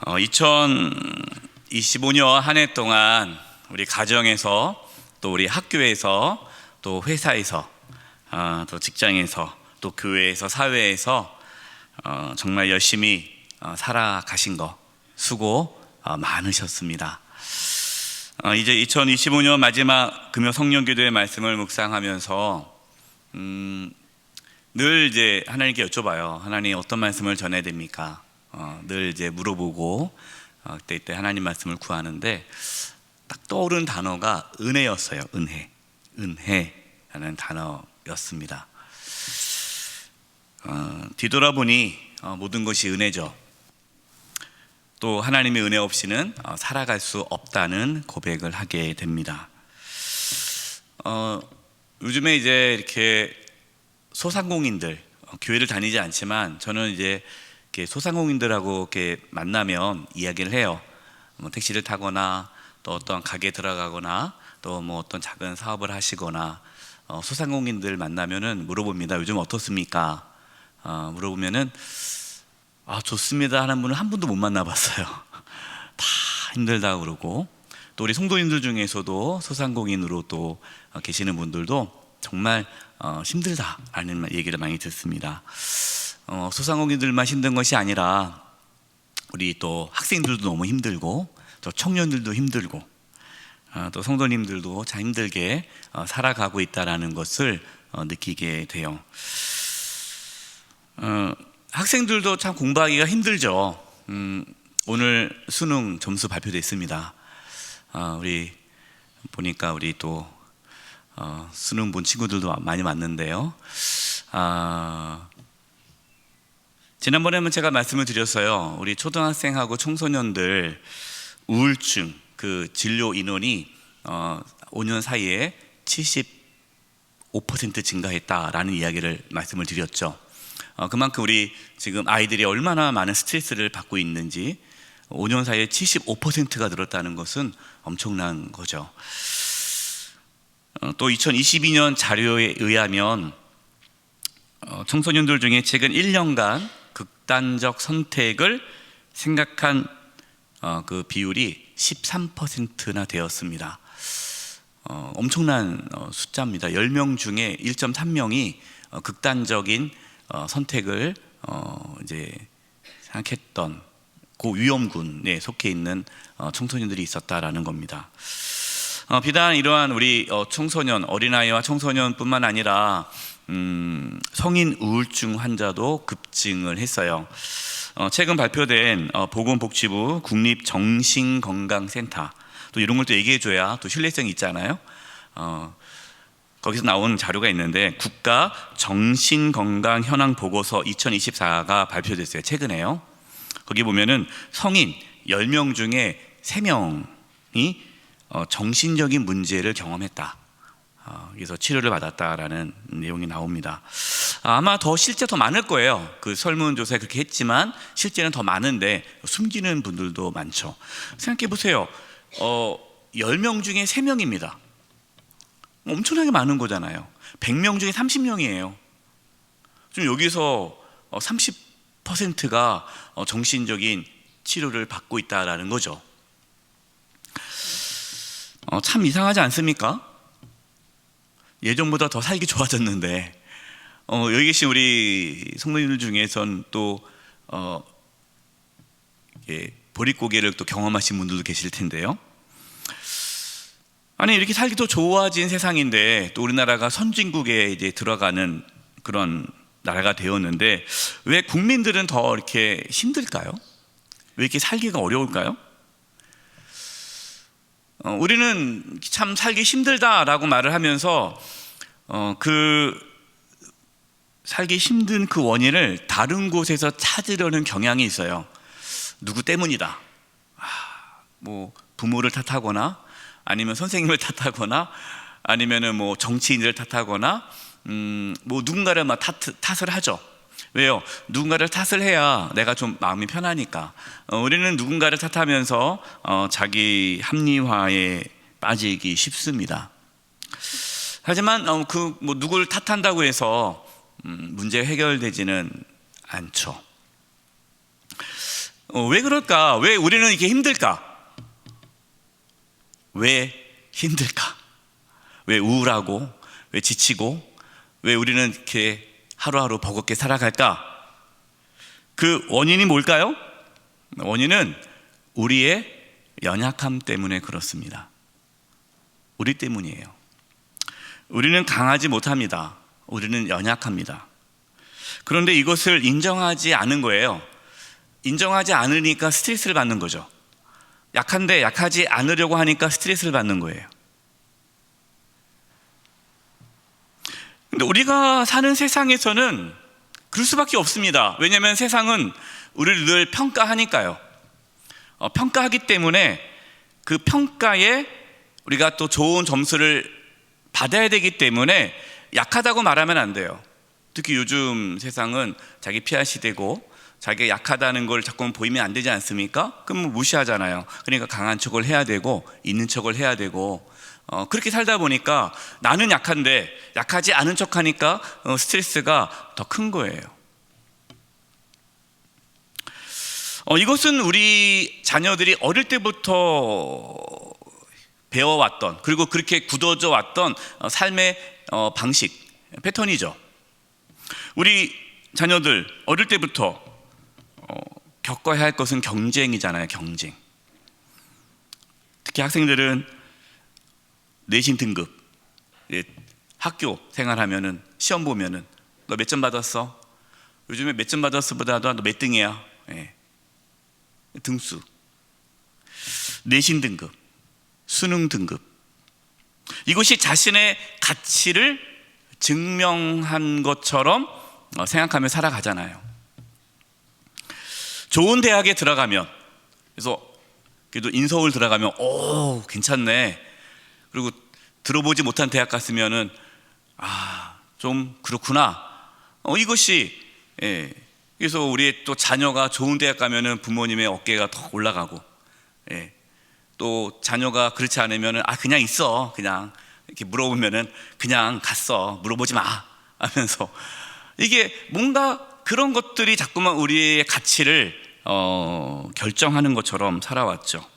2025년 한 해 동안 우리 가정에서 또 우리 학교에서 또 회사에서 또 직장에서 또 교회에서 사회에서 정말 열심히 살아가신 거 수고 많으셨습니다. 이제 2025년 마지막 금요 성령기도의 말씀을 묵상하면서 늘 이제 하나님께 여쭤봐요. 하나님 어떤 말씀을 전해야 됩니까? 늘 이제 물어보고 그때 하나님 말씀을 구하는데 딱 떠오른 단어가 은혜였어요. 은혜라는 단어였습니다. 뒤돌아보니 모든 것이 은혜죠. 또 하나님의 은혜 없이는 살아갈 수 없다는 고백을 하게 됩니다. 요즘에 이제 이렇게 소상공인들 교회를 다니지 않지만 저는 이제 이렇게 소상공인들하고 이렇게 만나면 이야기를 해요. 뭐 택시를 타거나 또 어떤 가게에 들어가거나 또 뭐 어떤 작은 사업을 하시거나 소상공인들 만나면은 물어봅니다. 요즘 어떻습니까? 물어보면은 좋습니다 하는 분은 한 분도 못 만나봤어요. 다 힘들다 그러고, 또 우리 성도님들 중에서도 소상공인으로 또 계시는 분들도 정말 힘들다라는 얘기를 많이 듣습니다. 소상공인들만 힘든 것이 아니라 우리 또 학생들도 너무 힘들고 또 청년들도 힘들고 또 성도님들도 참 힘들게 살아가고 있다는 것을 느끼게 돼요. 학생들도 참 공부하기가 힘들죠. 오늘 수능 점수 발표됐습니다. 우리 보니까 우리 또 수능 본 친구들도 많이 왔는데요. 지난번에는 제가 말씀을 드렸어요. 우리 초등학생하고 청소년들 우울증 그 진료 인원이 5년 사이에 75% 증가했다라는 이야기를 말씀을 드렸죠. 그만큼 우리 지금 아이들이 얼마나 많은 스트레스를 받고 있는지, 5년 사이에 75%가 늘었다는 것은 엄청난 거죠. 또 2022년 자료에 의하면 청소년들 중에 최근 1년간 극단적 선택을 생각한 그 비율이 13%나 되었습니다. 엄청난 숫자입니다. 10명 중에 1.3명이 극단적인 선택을 이제 생각했던 그 위험군에 속해 있는 청소년들이 있었다라는 겁니다. 비단 이러한 우리 청소년, 어린아이와 청소년뿐만 아니라 성인 우울증 환자도 급증을 했어요. 최근 발표된 보건복지부 국립정신건강센터, 또 이런 걸 또 얘기해줘야 또 신뢰성이 있잖아요. 거기서 나온 자료가 있는데 국가 정신건강 현황 보고서 2024가 발표됐어요. 최근에요. 거기 보면은 성인 10명 중에 3명이 정신적인 문제를 경험했다. 그래서 치료를 받았다라는 내용이 나옵니다. 아마 실제 더 많을 거예요. 그 설문조사에 그렇게 했지만 실제는 더 많은데 숨기는 분들도 많죠. 생각해 보세요. 10명 중에 3명입니다. 엄청나게 많은 거잖아요. 100명 중에 30명이에요. 좀 여기서 30%가 정신적인 치료를 받고 있다라는 거죠. 참 이상하지 않습니까? 예전보다 더 살기 좋아졌는데 여기 계신 우리 성도님들 중에선 또 보릿고개를 또 경험하신 분들도 계실 텐데요. 아니, 이렇게 살기도 좋아진 세상인데 또 우리나라가 선진국에 이제 들어가는 그런 나라가 되었는데 왜 국민들은 더 이렇게 힘들까요? 왜 이렇게 살기가 어려울까요? 우리는 참 살기 힘들다라고 말을 하면서 그 살기 힘든 그 원인을 다른 곳에서 찾으려는 경향이 있어요. 누구 때문이다. 뭐 부모를 탓하거나 아니면 선생님을 탓하거나 아니면은 뭐 정치인을 탓하거나 뭐 누군가를 막 탓을 하죠. 왜요? 누군가를 탓을 해야 내가 좀 마음이 편하니까. 우리는 누군가를 탓하면서 자기 합리화에 빠지기 쉽습니다. 하지만 뭐 누구를 탓한다고 해서 문제 해결되지는 않죠. 왜 그럴까? 왜 우리는 이렇게 힘들까? 왜 힘들까? 왜 우울하고, 왜 지치고, 왜 우리는 이렇게 하루하루 버겁게 살아갈까? 그 원인이 뭘까요? 원인은 우리의 연약함 때문에 그렇습니다. 우리 때문이에요. 우리는 강하지 못합니다. 우리는 연약합니다. 그런데 이것을 인정하지 않은 거예요. 인정하지 않으니까 스트레스를 받는 거죠. 약한데 약하지 않으려고 하니까 스트레스를 받는 거예요. 근데 우리가 사는 세상에서는 그럴 수밖에 없습니다. 왜냐하면 세상은 우리를 늘 평가하니까요. 평가하기 때문에 그 평가에 우리가 또 좋은 점수를 받아야 되기 때문에 약하다고 말하면 안 돼요. 특히 요즘 세상은 자기 PR 시대고 자기가 약하다는 걸 자꾸 보이면 안 되지 않습니까? 그럼 무시하잖아요. 그러니까 강한 척을 해야 되고 있는 척을 해야 되고 그렇게 살다 보니까 나는 약한데 약하지 않은 척하니까 스트레스가 더 큰 거예요. 이것은 우리 자녀들이 어릴 때부터 배워왔던, 그리고 그렇게 굳어져 왔던 삶의 방식, 패턴이죠. 우리 자녀들 어릴 때부터 겪어야 할 것은 경쟁이잖아요. 경쟁. 특히 학생들은 내신 등급, 학교 생활하면은 시험 보면은 너 몇 점 받았어? 요즘에 몇 점 받았어보다도 너 몇 등이야? 등수, 내신 등급, 수능 등급, 이것이 자신의 가치를 증명한 것처럼 생각하며 살아가잖아요. 좋은 대학에 들어가면, 그래서 그래도 인서울 들어가면 오 괜찮네. 그리고 들어보지 못한 대학 갔으면은 좀 그렇구나. 이것이 그래서 우리 또 자녀가 좋은 대학 가면은 부모님의 어깨가 더 올라가고, 또 자녀가 그렇지 않으면은 그냥 있어, 그냥 이렇게 물어보면은 그냥 갔어, 물어보지 마 하면서, 이게 뭔가 그런 것들이 자꾸만 우리의 가치를 결정하는 것처럼 살아왔죠.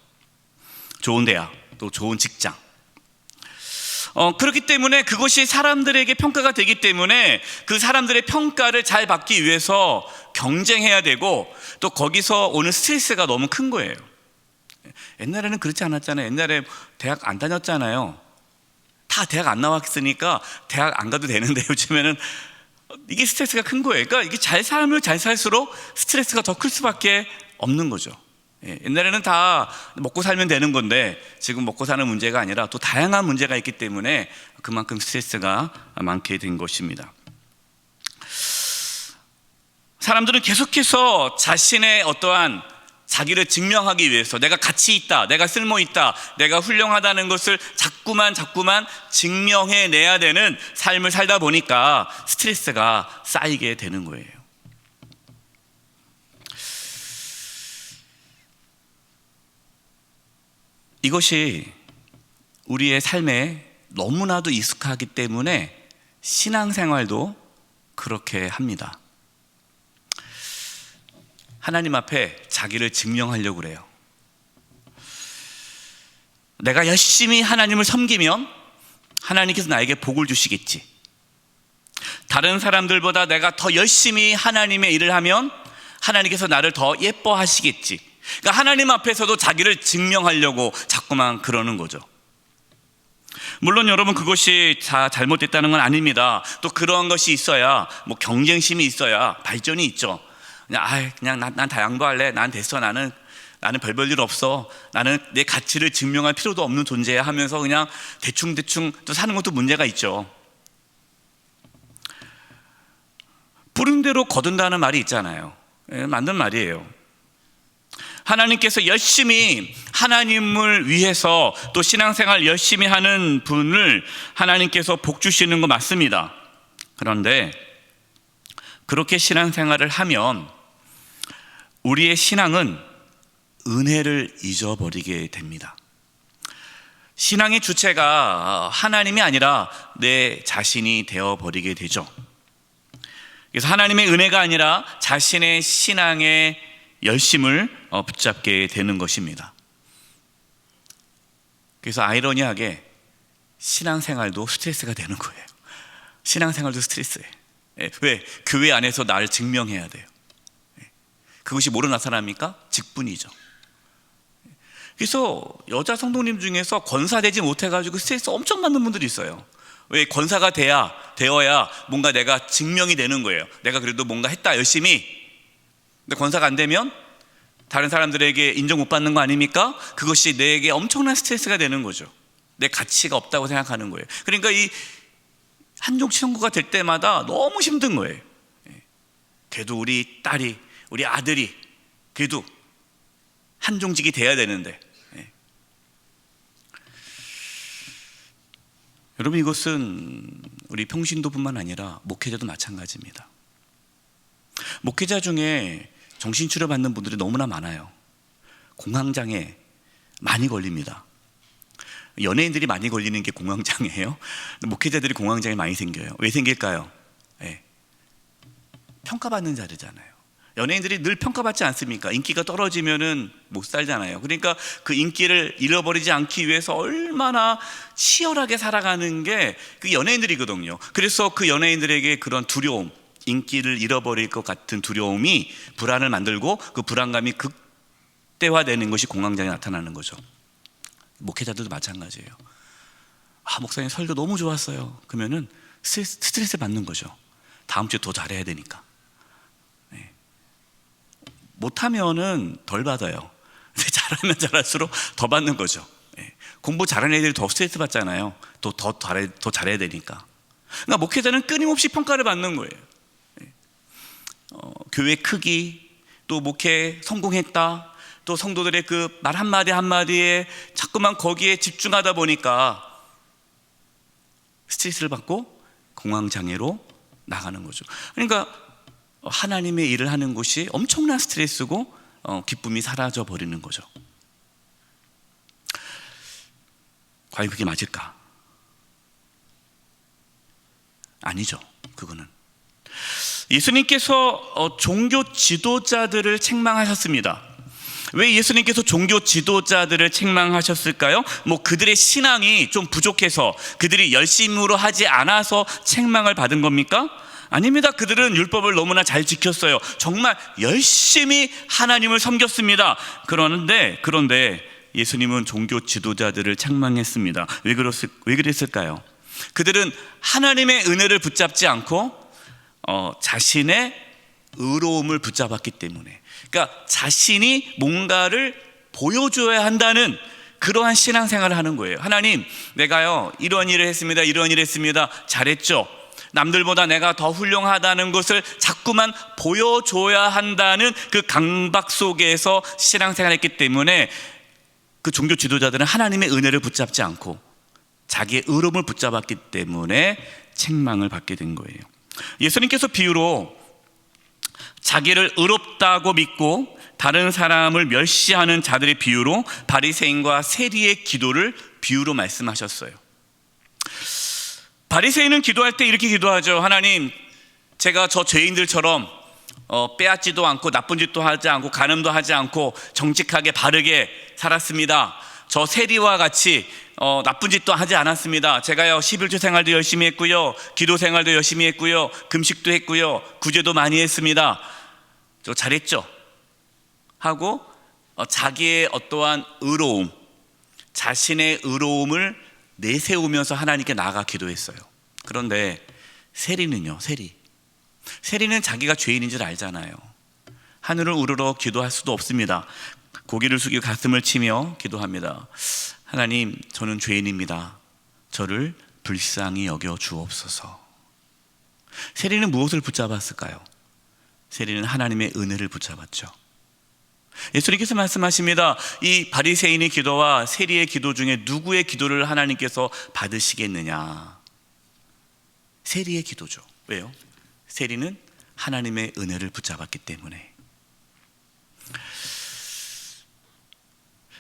좋은 대학, 또 좋은 직장. 그렇기 때문에 그것이 사람들에게 평가가 되기 때문에 그 사람들의 평가를 잘 받기 위해서 경쟁해야 되고, 또 거기서 오는 스트레스가 너무 큰 거예요. 옛날에는 그렇지 않았잖아요. 옛날에 대학 안 다녔잖아요. 다 대학 안 나왔으니까 대학 안 가도 되는데 요즘에는 이게 스트레스가 큰 거예요. 그러니까 이게 삶을 잘 살수록 스트레스가 더 클 수밖에 없는 거죠. 옛날에는 다 먹고 살면 되는 건데 지금 먹고 사는 문제가 아니라 또 다양한 문제가 있기 때문에 그만큼 스트레스가 많게 된 것입니다. 사람들은 계속해서 자신의 어떠한 자기를 증명하기 위해서 내가 가치 있다, 내가 쓸모 있다, 내가 훌륭하다는 것을 자꾸만 증명해내야 되는 삶을 살다 보니까 스트레스가 쌓이게 되는 거예요. 이것이 우리의 삶에 너무나도 익숙하기 때문에 신앙생활도 그렇게 합니다. 하나님 앞에 자기를 증명하려고 그래요. 내가 열심히 하나님을 섬기면 하나님께서 나에게 복을 주시겠지. 다른 사람들보다 내가 더 열심히 하나님의 일을 하면 하나님께서 나를 더 예뻐하시겠지. 그러니까 하나님 앞에서도 자기를 증명하려고 자꾸만 그러는 거죠. 물론 여러분, 그것이 다 잘못됐다는 건 아닙니다. 또 그런 것이 있어야, 경쟁심이 있어야 발전이 있죠. 그냥 난 다 양보할래. 난 됐어. 나는 별 일 없어. 나는 내 가치를 증명할 필요도 없는 존재야 하면서 그냥 대충 또 사는 것도 문제가 있죠. 부른 대로 거둔다는 말이 있잖아요. 맞는 말이에요. 하나님께서 열심히 하나님을 위해서 또 신앙생활 열심히 하는 분을 하나님께서 복 주시는 거 맞습니다. 그런데 그렇게 신앙생활을 하면 우리의 신앙은 은혜를 잊어버리게 됩니다. 신앙의 주체가 하나님이 아니라 내 자신이 되어버리게 되죠. 그래서 하나님의 은혜가 아니라 자신의 신앙의 열심을 붙잡게 되는 것입니다. 그래서 아이러니하게 신앙생활도 스트레스가 되는 거예요. 신앙생활도 스트레스예요. 왜? 교회 안에서 나를 증명해야 돼요. 그것이 뭐로 나타납니까? 직분이죠. 그래서 여자 성도님 중에서 권사되지 못해가지고 스트레스 엄청 받는 분들이 있어요. 왜? 권사가 되어야 뭔가 내가 증명이 되는 거예요. 내가 그래도 뭔가 했다 열심히. 근데 권사가 안 되면 다른 사람들에게 인정 못 받는 거 아닙니까? 그것이 내게 엄청난 스트레스가 되는 거죠. 내 가치가 없다고 생각하는 거예요. 그러니까 이 한종 친구가 될 때마다 너무 힘든 거예요. 그래도 우리 딸이, 우리 아들이 그래도 한종직이 돼야 되는데, 여러분, 이것은 우리 평신도뿐만 아니라 목회자도 마찬가지입니다. 목회자 중에 정신치료 받는 분들이 너무나 많아요. 공황장애 많이 걸립니다. 연예인들이 많이 걸리는 게 공황장애예요. 목회자들이 공황장애 많이 생겨요. 왜 생길까요? 평가받는 자리잖아요. 연예인들이 늘 평가받지 않습니까? 인기가 떨어지면은 못 살잖아요. 그러니까 그 인기를 잃어버리지 않기 위해서 얼마나 치열하게 살아가는 게 그 연예인들이거든요. 그래서 그 연예인들에게 그런 두려움, 인기를 잃어버릴 것 같은 두려움이 불안을 만들고 그 불안감이 극대화되는 것이 공황장애 나타나는 거죠. 목회자들도 마찬가지예요. 목사님 설교 너무 좋았어요. 그러면은 스트레스 받는 거죠. 다음 주에 더 잘해야 되니까. 못하면은 덜 받아요. 근데 잘하면 잘할수록 더 받는 거죠. 공부 잘하는 애들이 더 스트레스 받잖아요. 더 잘해야 되니까. 그러니까 목회자는 끊임없이 평가를 받는 거예요. 교회 크기, 또 목회 성공했다, 또 성도들의 그 말 한마디 한마디에 자꾸만 거기에 집중하다 보니까 스트레스를 받고 공황장애로 나가는 거죠. 그러니까 하나님의 일을 하는 것이 엄청난 스트레스고 기쁨이 사라져 버리는 거죠. 과연 그게 맞을까? 아니죠. 그거는 예수님께서 종교 지도자들을 책망하셨습니다. 왜 예수님께서 종교 지도자들을 책망하셨을까요? 그들의 신앙이 좀 부족해서, 그들이 열심으로 하지 않아서 책망을 받은 겁니까? 아닙니다. 그들은 율법을 너무나 잘 지켰어요. 정말 열심히 하나님을 섬겼습니다. 그런데 예수님은 종교 지도자들을 책망했습니다. 왜 그랬을까요? 그들은 하나님의 은혜를 붙잡지 않고 자신의 의로움을 붙잡았기 때문에, 그러니까 자신이 뭔가를 보여줘야 한다는 그러한 신앙생활을 하는 거예요. 하나님, 내가요 이런 일을 했습니다. 이런 일을 했습니다. 잘했죠. 남들보다 내가 더 훌륭하다는 것을 자꾸만 보여줘야 한다는 그 강박 속에서 신앙생활을 했기 때문에 그 종교 지도자들은 하나님의 은혜를 붙잡지 않고 자기의 의로움을 붙잡았기 때문에 책망을 받게 된 거예요. 예수님께서 비유로 자기를 의롭다고 믿고 다른 사람을 멸시하는 자들의 비유로 바리새인과 세리의 기도를 비유로 말씀하셨어요. 바리새인은 기도할 때 이렇게 기도하죠. 하나님, 제가 저 죄인들처럼 빼앗지도 않고 나쁜 짓도 하지 않고 간음도 하지 않고 정직하게 바르게 살았습니다. 저 세리와 같이 나쁜 짓도 하지 않았습니다. 제가요 11조 생활도 열심히 했고요, 기도 생활도 열심히 했고요, 금식도 했고요, 구제도 많이 했습니다. 저 잘했죠 하고 자기의 어떠한 의로움, 자신의 의로움을 내세우면서 하나님께 나아가 기도했어요. 그런데 세리는요, 세리는 자기가 죄인인 줄 알잖아요. 하늘을 우러러 기도할 수도 없습니다. 고개를 숙이고 가슴을 치며 기도합니다. 하나님, 저는 죄인입니다. 저를 불쌍히 여겨 주옵소서. 세리는 무엇을 붙잡았을까요? 세리는 하나님의 은혜를 붙잡았죠. 예수님께서 말씀하십니다. 이 바리새인의 기도와 세리의 기도 중에 누구의 기도를 하나님께서 받으시겠느냐? 세리의 기도죠. 왜요? 세리는 하나님의 은혜를 붙잡았기 때문에.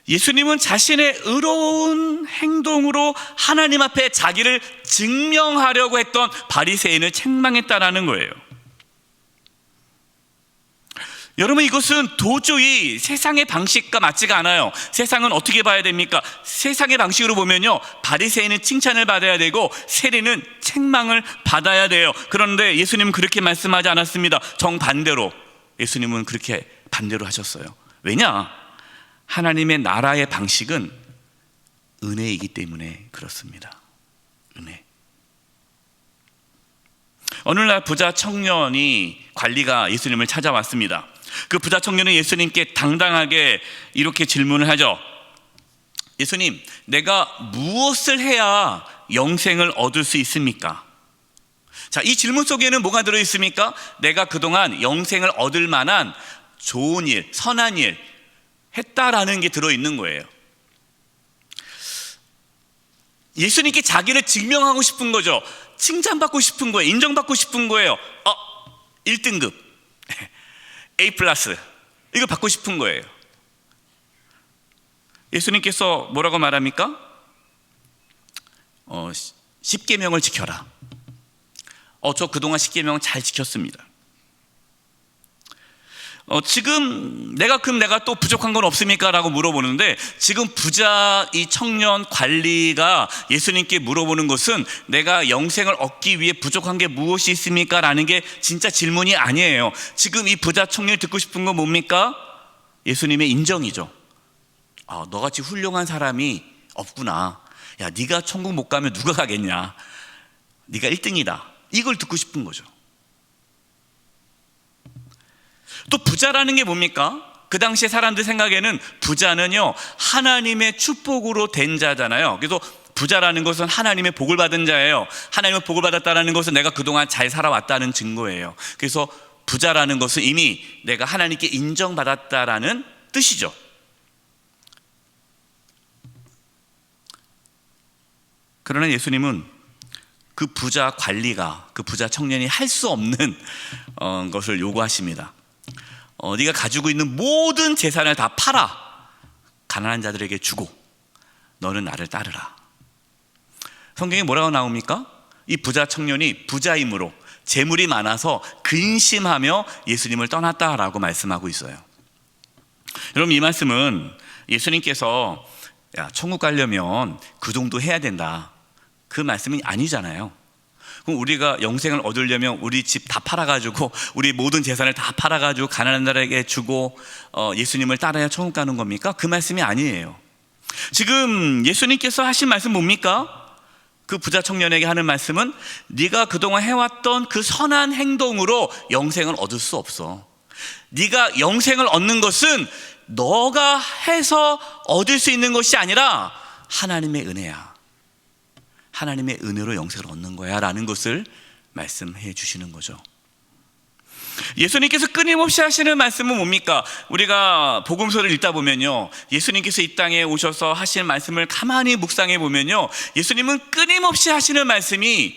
예수님은 자신의 의로운 행동으로 하나님 앞에 자기를 증명하려고 했던 바리새인을 책망했다라는 거예요. 여러분, 이것은 도저히 세상의 방식과 맞지가 않아요. 세상은 어떻게 봐야 됩니까? 세상의 방식으로 보면요, 바리새인은 칭찬을 받아야 되고 세리는 책망을 받아야 돼요. 그런데 예수님은 그렇게 말씀하지 않았습니다. 정반대로 예수님은 그렇게 반대로 하셨어요. 왜냐? 하나님의 나라의 방식은 은혜이기 때문에 그렇습니다. 은혜. 어느 날 부자 청년이 관리가 예수님을 찾아왔습니다. 그 부자 청년은 예수님께 당당하게 이렇게 질문을 하죠. 예수님, 내가 무엇을 해야 영생을 얻을 수 있습니까? 자, 이 질문 속에는 뭐가 들어있습니까? 내가 그동안 영생을 얻을 만한 좋은 일, 선한 일 했다라는 게 들어있는 거예요. 예수님께 자기를 증명하고 싶은 거죠. 칭찬받고 싶은 거예요. 인정받고 싶은 거예요. 1등급 A+, 이거 받고 싶은 거예요. 예수님께서 뭐라고 말합니까? 10계명을 지켜라. 저 그동안 10계명 잘 지켰습니다. 지금 내가 또 부족한 건 없습니까? 라고 물어보는데, 지금 부자 이 청년 관리가 예수님께 물어보는 것은 내가 영생을 얻기 위해 부족한 게 무엇이 있습니까? 라는 게 진짜 질문이 아니에요. 지금 이 부자 청년이 듣고 싶은 건 뭡니까? 예수님의 인정이죠. 너같이 훌륭한 사람이 없구나. 야, 네가 천국 못 가면 누가 가겠냐. 네가 1등이다. 이걸 듣고 싶은 거죠. 또 부자라는 게 뭡니까? 그 당시에 사람들 생각에는 부자는요, 하나님의 축복으로 된 자잖아요. 그래서 부자라는 것은 하나님의 복을 받은 자예요. 하나님의 복을 받았다는 것은 내가 그동안 잘 살아왔다는 증거예요. 그래서 부자라는 것은 이미 내가 하나님께 인정받았다라는 뜻이죠. 그러나 예수님은 그 부자 관리가, 그 부자 청년이 할 수 없는 것을 요구하십니다. 네가 가지고 있는 모든 재산을 다 팔아 가난한 자들에게 주고 너는 나를 따르라. 성경에 뭐라고 나옵니까? 이 부자 청년이 부자이므로 재물이 많아서 근심하며 예수님을 떠났다라고 말씀하고 있어요. 여러분, 이 말씀은 예수님께서 천국 가려면 그 정도 해야 된다, 그 말씀이 아니잖아요. 그럼 우리가 영생을 얻으려면 우리 집 다 팔아가지고 우리 모든 재산을 다 팔아가지고 가난한 자에게 주고 예수님을 따라야 천국 가는 겁니까? 그 말씀이 아니에요. 지금 예수님께서 하신 말씀 뭡니까? 그 부자 청년에게 하는 말씀은 네가 그동안 해왔던 그 선한 행동으로 영생을 얻을 수 없어. 네가 영생을 얻는 것은 너가 해서 얻을 수 있는 것이 아니라 하나님의 은혜야. 하나님의 은혜로 영생을 얻는 거야 라는 것을 말씀해 주시는 거죠. 예수님께서 끊임없이 하시는 말씀은 뭡니까? 우리가 복음서를 읽다 보면요, 예수님께서 이 땅에 오셔서 하시는 말씀을 가만히 묵상해 보면요, 예수님은 끊임없이 하시는 말씀이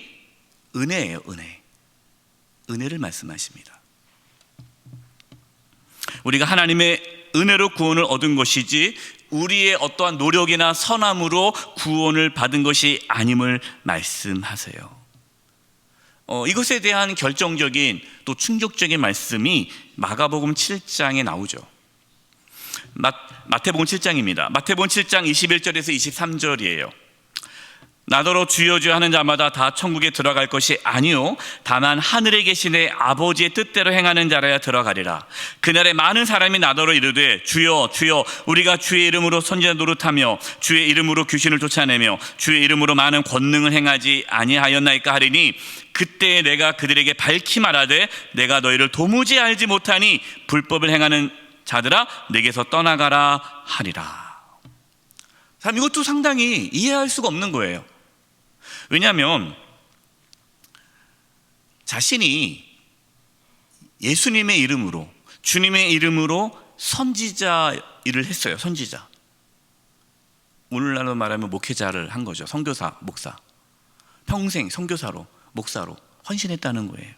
은혜예요. 은혜를 말씀하십니다. 우리가 하나님의 은혜로 구원을 얻은 것이지 우리의 어떠한 노력이나 선함으로 구원을 받은 것이 아님을 말씀하세요. 이것에 대한 결정적인 또 충격적인 말씀이 마가복음 7장에 나오죠. 마태복음 7장입니다. 마태복음 7장 21절에서 23절이에요. 나더러 주여 주여 하는 자마다 다 천국에 들어갈 것이 아니요 다만 하늘에 계신 내 아버지의 뜻대로 행하는 자라야 들어가리라. 그날에 많은 사람이 나더러 이르되 주여 주여 우리가 주의 이름으로 선지자 노릇하며 주의 이름으로 귀신을 쫓아내며 주의 이름으로 많은 권능을 행하지 아니하였나이까 하리니 그때 내가 그들에게 밝히 말하되 내가 너희를 도무지 알지 못하니 불법을 행하는 자들아 내게서 떠나가라 하리라. 참, 이것도 상당히 이해할 수가 없는 거예요. 왜냐하면 자신이 예수님의 이름으로, 주님의 이름으로 선지자 일을 했어요. 선지자. 오늘날로 말하면 목회자를 한 거죠. 선교사, 목사. 평생 선교사로, 목사로 헌신했다는 거예요.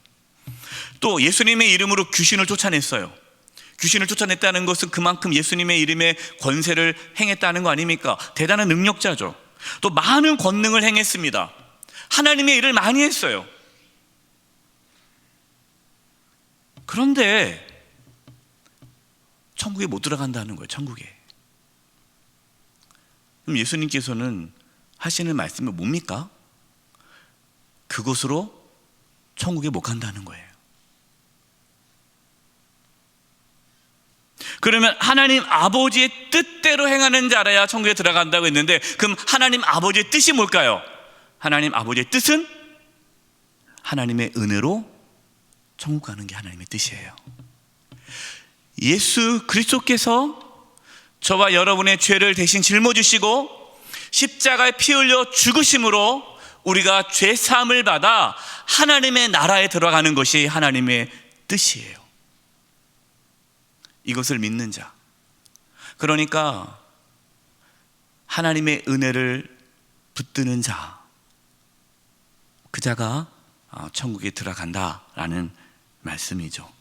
또 예수님의 이름으로 귀신을 쫓아냈어요. 귀신을 쫓아냈다는 것은 그만큼 예수님의 이름의 권세를 행했다는 거 아닙니까? 대단한 능력자죠. 또 많은 권능을 행했습니다. 하나님의 일을 많이 했어요. 그런데 천국에 못 들어간다는 거예요. 천국에. 그럼 예수님께서는 하시는 말씀이 뭡니까? 그곳으로 천국에 못 간다는 거예요. 그러면 하나님 아버지의 뜻대로 행하는 자라야 천국에 들어간다고 했는데, 그럼 하나님 아버지의 뜻이 뭘까요? 하나님 아버지의 뜻은 하나님의 은혜로 천국 가는 게 하나님의 뜻이에요. 예수 그리스도께서 저와 여러분의 죄를 대신 짊어지시고 십자가에 피 흘려 죽으심으로 우리가 죄 사함을 받아 하나님의 나라에 들어가는 것이 하나님의 뜻이에요. 이것을 믿는 자, 그러니까 하나님의 은혜를 붙드는 자, 그 자가 천국에 들어간다라는 말씀이죠.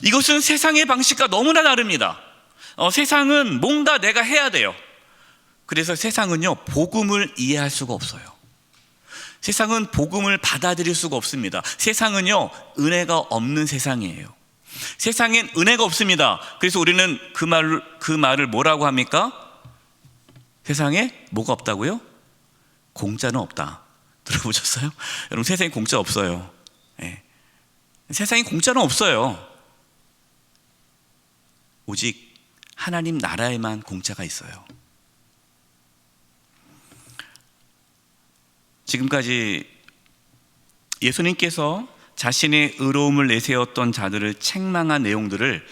이것은 세상의 방식과 너무나 다릅니다. 세상은 뭔가 내가 해야 돼요. 그래서 세상은요, 복음을 이해할 수가 없어요. 세상은 복음을 받아들일 수가 없습니다. 세상은요, 은혜가 없는 세상이에요. 세상엔 은혜가 없습니다. 그래서 우리는 그 말을 뭐라고 합니까? 세상에 뭐가 없다고요? 공짜는 없다. 들어보셨어요? 여러분, 세상에 공짜 없어요. 네. 세상에 공짜는 없어요. 오직 하나님 나라에만 공짜가 있어요. 지금까지 예수님께서 자신의 의로움을 내세웠던 자들을 책망한 내용들을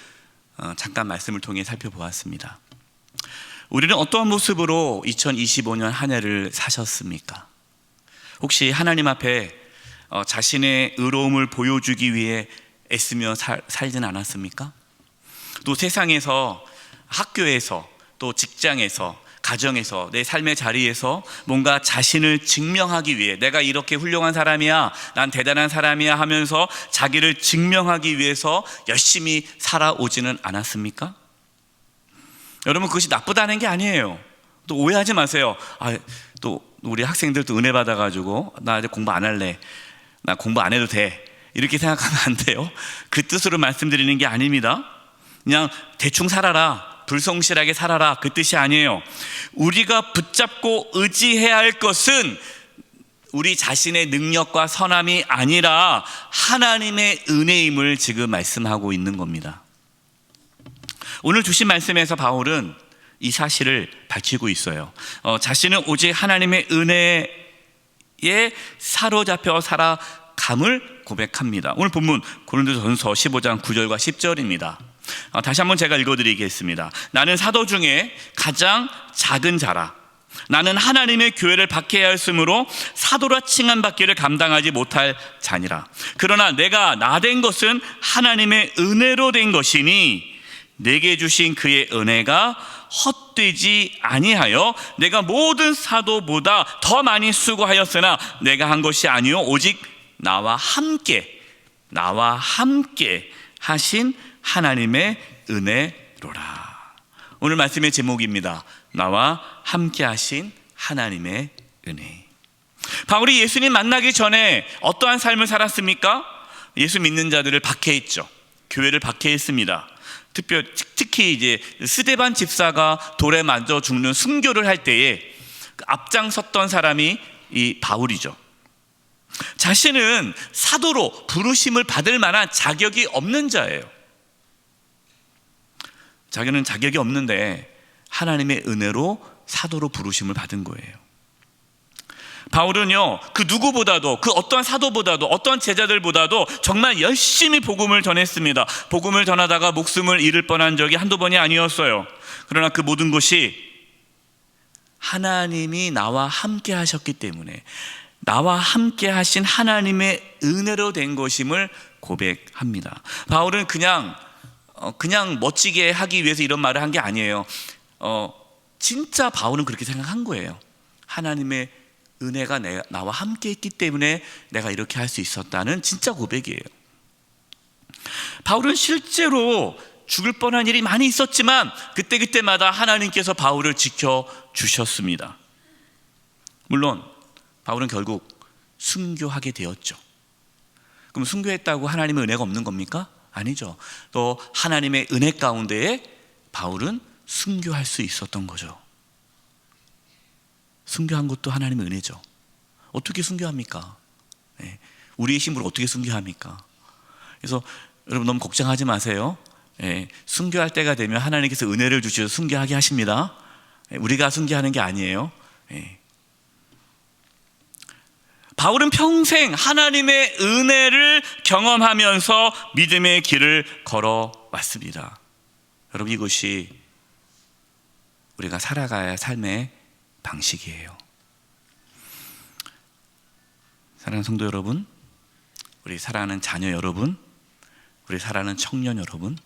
잠깐 말씀을 통해 살펴보았습니다. 우리는 어떠한 모습으로 2025년 한 해를 사셨습니까? 혹시 하나님 앞에 자신의 의로움을 보여주기 위해 애쓰며 살진 않았습니까? 또 세상에서, 학교에서, 또 직장에서, 가정에서, 내 삶의 자리에서 뭔가 자신을 증명하기 위해, 내가 이렇게 훌륭한 사람이야, 난 대단한 사람이야 하면서 자기를 증명하기 위해서 열심히 살아오지는 않았습니까? 여러분, 그것이 나쁘다는 게 아니에요. 또 오해하지 마세요. 또 우리 학생들도 은혜 받아가지고 나 이제 공부 안 할래, 나 공부 안 해도 돼, 이렇게 생각하면 안 돼요. 그 뜻으로 말씀드리는 게 아닙니다. 그냥 대충 살아라, 불성실하게 살아라, 그 뜻이 아니에요. 우리가 붙잡고 의지해야 할 것은 우리 자신의 능력과 선함이 아니라 하나님의 은혜임을 지금 말씀하고 있는 겁니다. 오늘 주신 말씀에서 바울은 이 사실을 밝히고 있어요. 자신은 오직 하나님의 은혜에 사로잡혀 살아감을 고백합니다. 오늘 본문 고린도전서 15장 9절과 10절입니다. 다시 한번 제가 읽어드리겠습니다. 나는 사도 중에 가장 작은 자라. 나는 하나님의 교회를 박해하였으므로 사도라 칭함받기를 감당하지 못할 자니라. 그러나 내가 나된 것은 하나님의 은혜로 된 것이니 내게 주신 그의 은혜가 헛되지 아니하여 내가 모든 사도보다 더 많이 수고하였으나 내가 한 것이 아니요 오직 나와 함께 하신 하나님의 은혜로라. 오늘 말씀의 제목입니다. 나와 함께 하신 하나님의 은혜. 바울이 예수님 만나기 전에 어떠한 삶을 살았습니까? 예수 믿는 자들을 박해했죠. 교회를 박해했습니다. 특히 이제 스데반 집사가 돌에 맞아 죽는 순교를 할 때에 앞장섰던 사람이 이 바울이죠. 자신은 사도로 부르심을 받을 만한 자격이 없는 자예요. 자기는 자격이 없는데 하나님의 은혜로 사도로 부르심을 받은 거예요. 바울은요, 그 누구보다도, 그 어떠한 사도보다도, 어떠한 제자들보다도 정말 열심히 복음을 전했습니다. 복음을 전하다가 목숨을 잃을 뻔한 적이 한두 번이 아니었어요. 그러나 그 모든 것이 하나님이 나와 함께 하셨기 때문에, 나와 함께 하신 하나님의 은혜로 된 것임을 고백합니다. 바울은 그냥 멋지게 하기 위해서 이런 말을 한 게 아니에요. 진짜 바울은 그렇게 생각한 거예요. 하나님의 은혜가 나와 함께 했기 때문에 내가 이렇게 할 수 있었다는 진짜 고백이에요. 바울은 실제로 죽을 뻔한 일이 많이 있었지만 그때마다 하나님께서 바울을 지켜주셨습니다. 물론 바울은 결국 순교하게 되었죠. 그럼 순교했다고 하나님의 은혜가 없는 겁니까? 아니죠. 또 하나님의 은혜 가운데에 바울은 순교할 수 있었던 거죠. 순교한 것도 하나님의 은혜죠. 어떻게 순교합니까? 네. 우리의 힘으로 어떻게 순교합니까? 그래서 여러분 너무 걱정하지 마세요. 네. 순교할 때가 되면 하나님께서 은혜를 주셔서 순교하게 하십니다. 네. 우리가 순교하는 게 아니에요. 네. 바울은 평생 하나님의 은혜를 경험하면서 믿음의 길을 걸어왔습니다. 여러분, 이것이 우리가 살아가야 할 삶의 방식이에요. 사랑하는 성도 여러분, 우리 사랑하는 자녀 여러분, 우리 사랑하는 청년 여러분,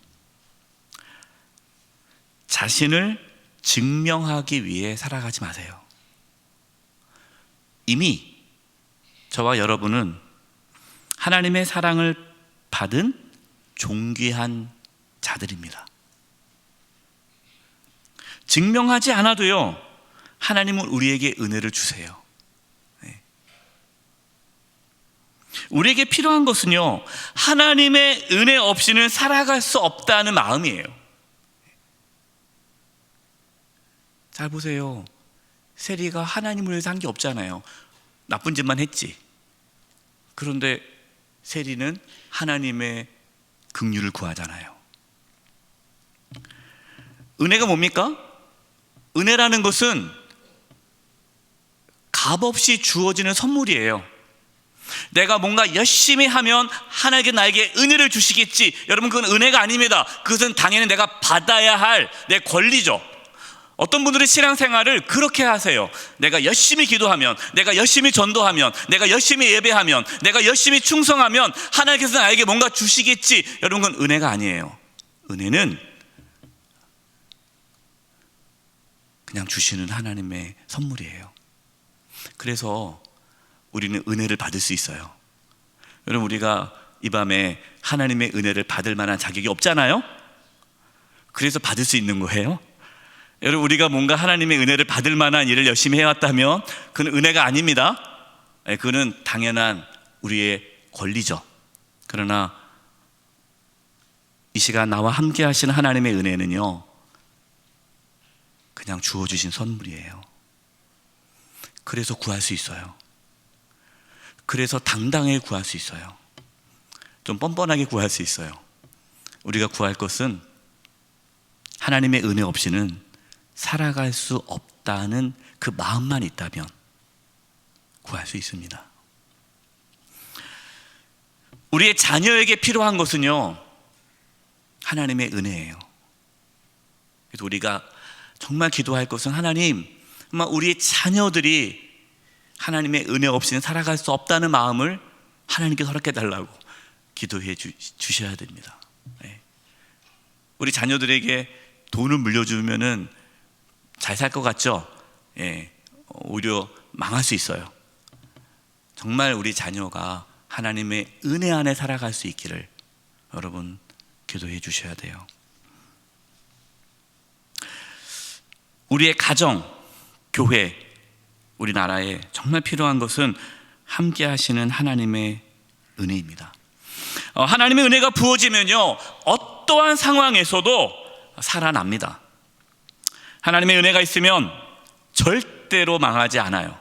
자신을 증명하기 위해 살아가지 마세요. 이미 저와 여러분은 하나님의 사랑을 받은 존귀한 자들입니다. 증명하지 않아도요, 하나님은 우리에게 은혜를 주세요. 네. 우리에게 필요한 것은요, 하나님의 은혜 없이는 살아갈 수 없다는 마음이에요. 잘 보세요. 세리가 하나님을 위해서 한 게 없잖아요. 나쁜 짓만 했지. 그런데 세리는 하나님의 긍휼을 구하잖아요. 은혜가 뭡니까? 은혜라는 것은 값없이 주어지는 선물이에요. 내가 뭔가 열심히 하면 하나님께 나에게 은혜를 주시겠지. 여러분, 그건 은혜가 아닙니다. 그것은 당연히 내가 받아야 할 내 권리죠. 어떤 분들이 신앙생활을 그렇게 하세요. 내가 열심히 기도하면, 내가 열심히 전도하면, 내가 열심히 예배하면, 내가 열심히 충성하면 하나님께서 나에게 뭔가 주시겠지. 여러분, 그건 은혜가 아니에요. 은혜는 그냥 주시는 하나님의 선물이에요. 그래서 우리는 은혜를 받을 수 있어요. 여러분, 우리가 이 밤에 하나님의 은혜를 받을 만한 자격이 없잖아요. 그래서 받을 수 있는 거예요. 여러분, 우리가 뭔가 하나님의 은혜를 받을 만한 일을 열심히 해왔다면 그는 은혜가 아닙니다. 그는 당연한 우리의 권리죠. 그러나 이 시간 나와 함께 하시는 하나님의 은혜는요, 그냥 주어주신 선물이에요. 그래서 구할 수 있어요. 그래서 당당하게 구할 수 있어요. 좀 뻔뻔하게 구할 수 있어요. 우리가 구할 것은 하나님의 은혜 없이는 살아갈 수 없다는 그 마음만 있다면 구할 수 있습니다. 우리의 자녀에게 필요한 것은요, 하나님의 은혜예요. 그래서 우리가 정말 기도할 것은, 하나님, 정말 우리의 자녀들이 하나님의 은혜 없이는 살아갈 수 없다는 마음을 하나님께 허락해 달라고 기도해 주셔야 됩니다. 네. 우리 자녀들에게 돈을 물려주면은 잘 살 것 같죠? 예, 오히려 망할 수 있어요. 정말 우리 자녀가 하나님의 은혜 안에 살아갈 수 있기를 여러분 기도해 주셔야 돼요. 우리의 가정, 교회, 우리나라에 정말 필요한 것은 함께 하시는 하나님의 은혜입니다. 하나님의 은혜가 부어지면요, 어떠한 상황에서도 살아납니다. 하나님의 은혜가 있으면 절대로 망하지 않아요.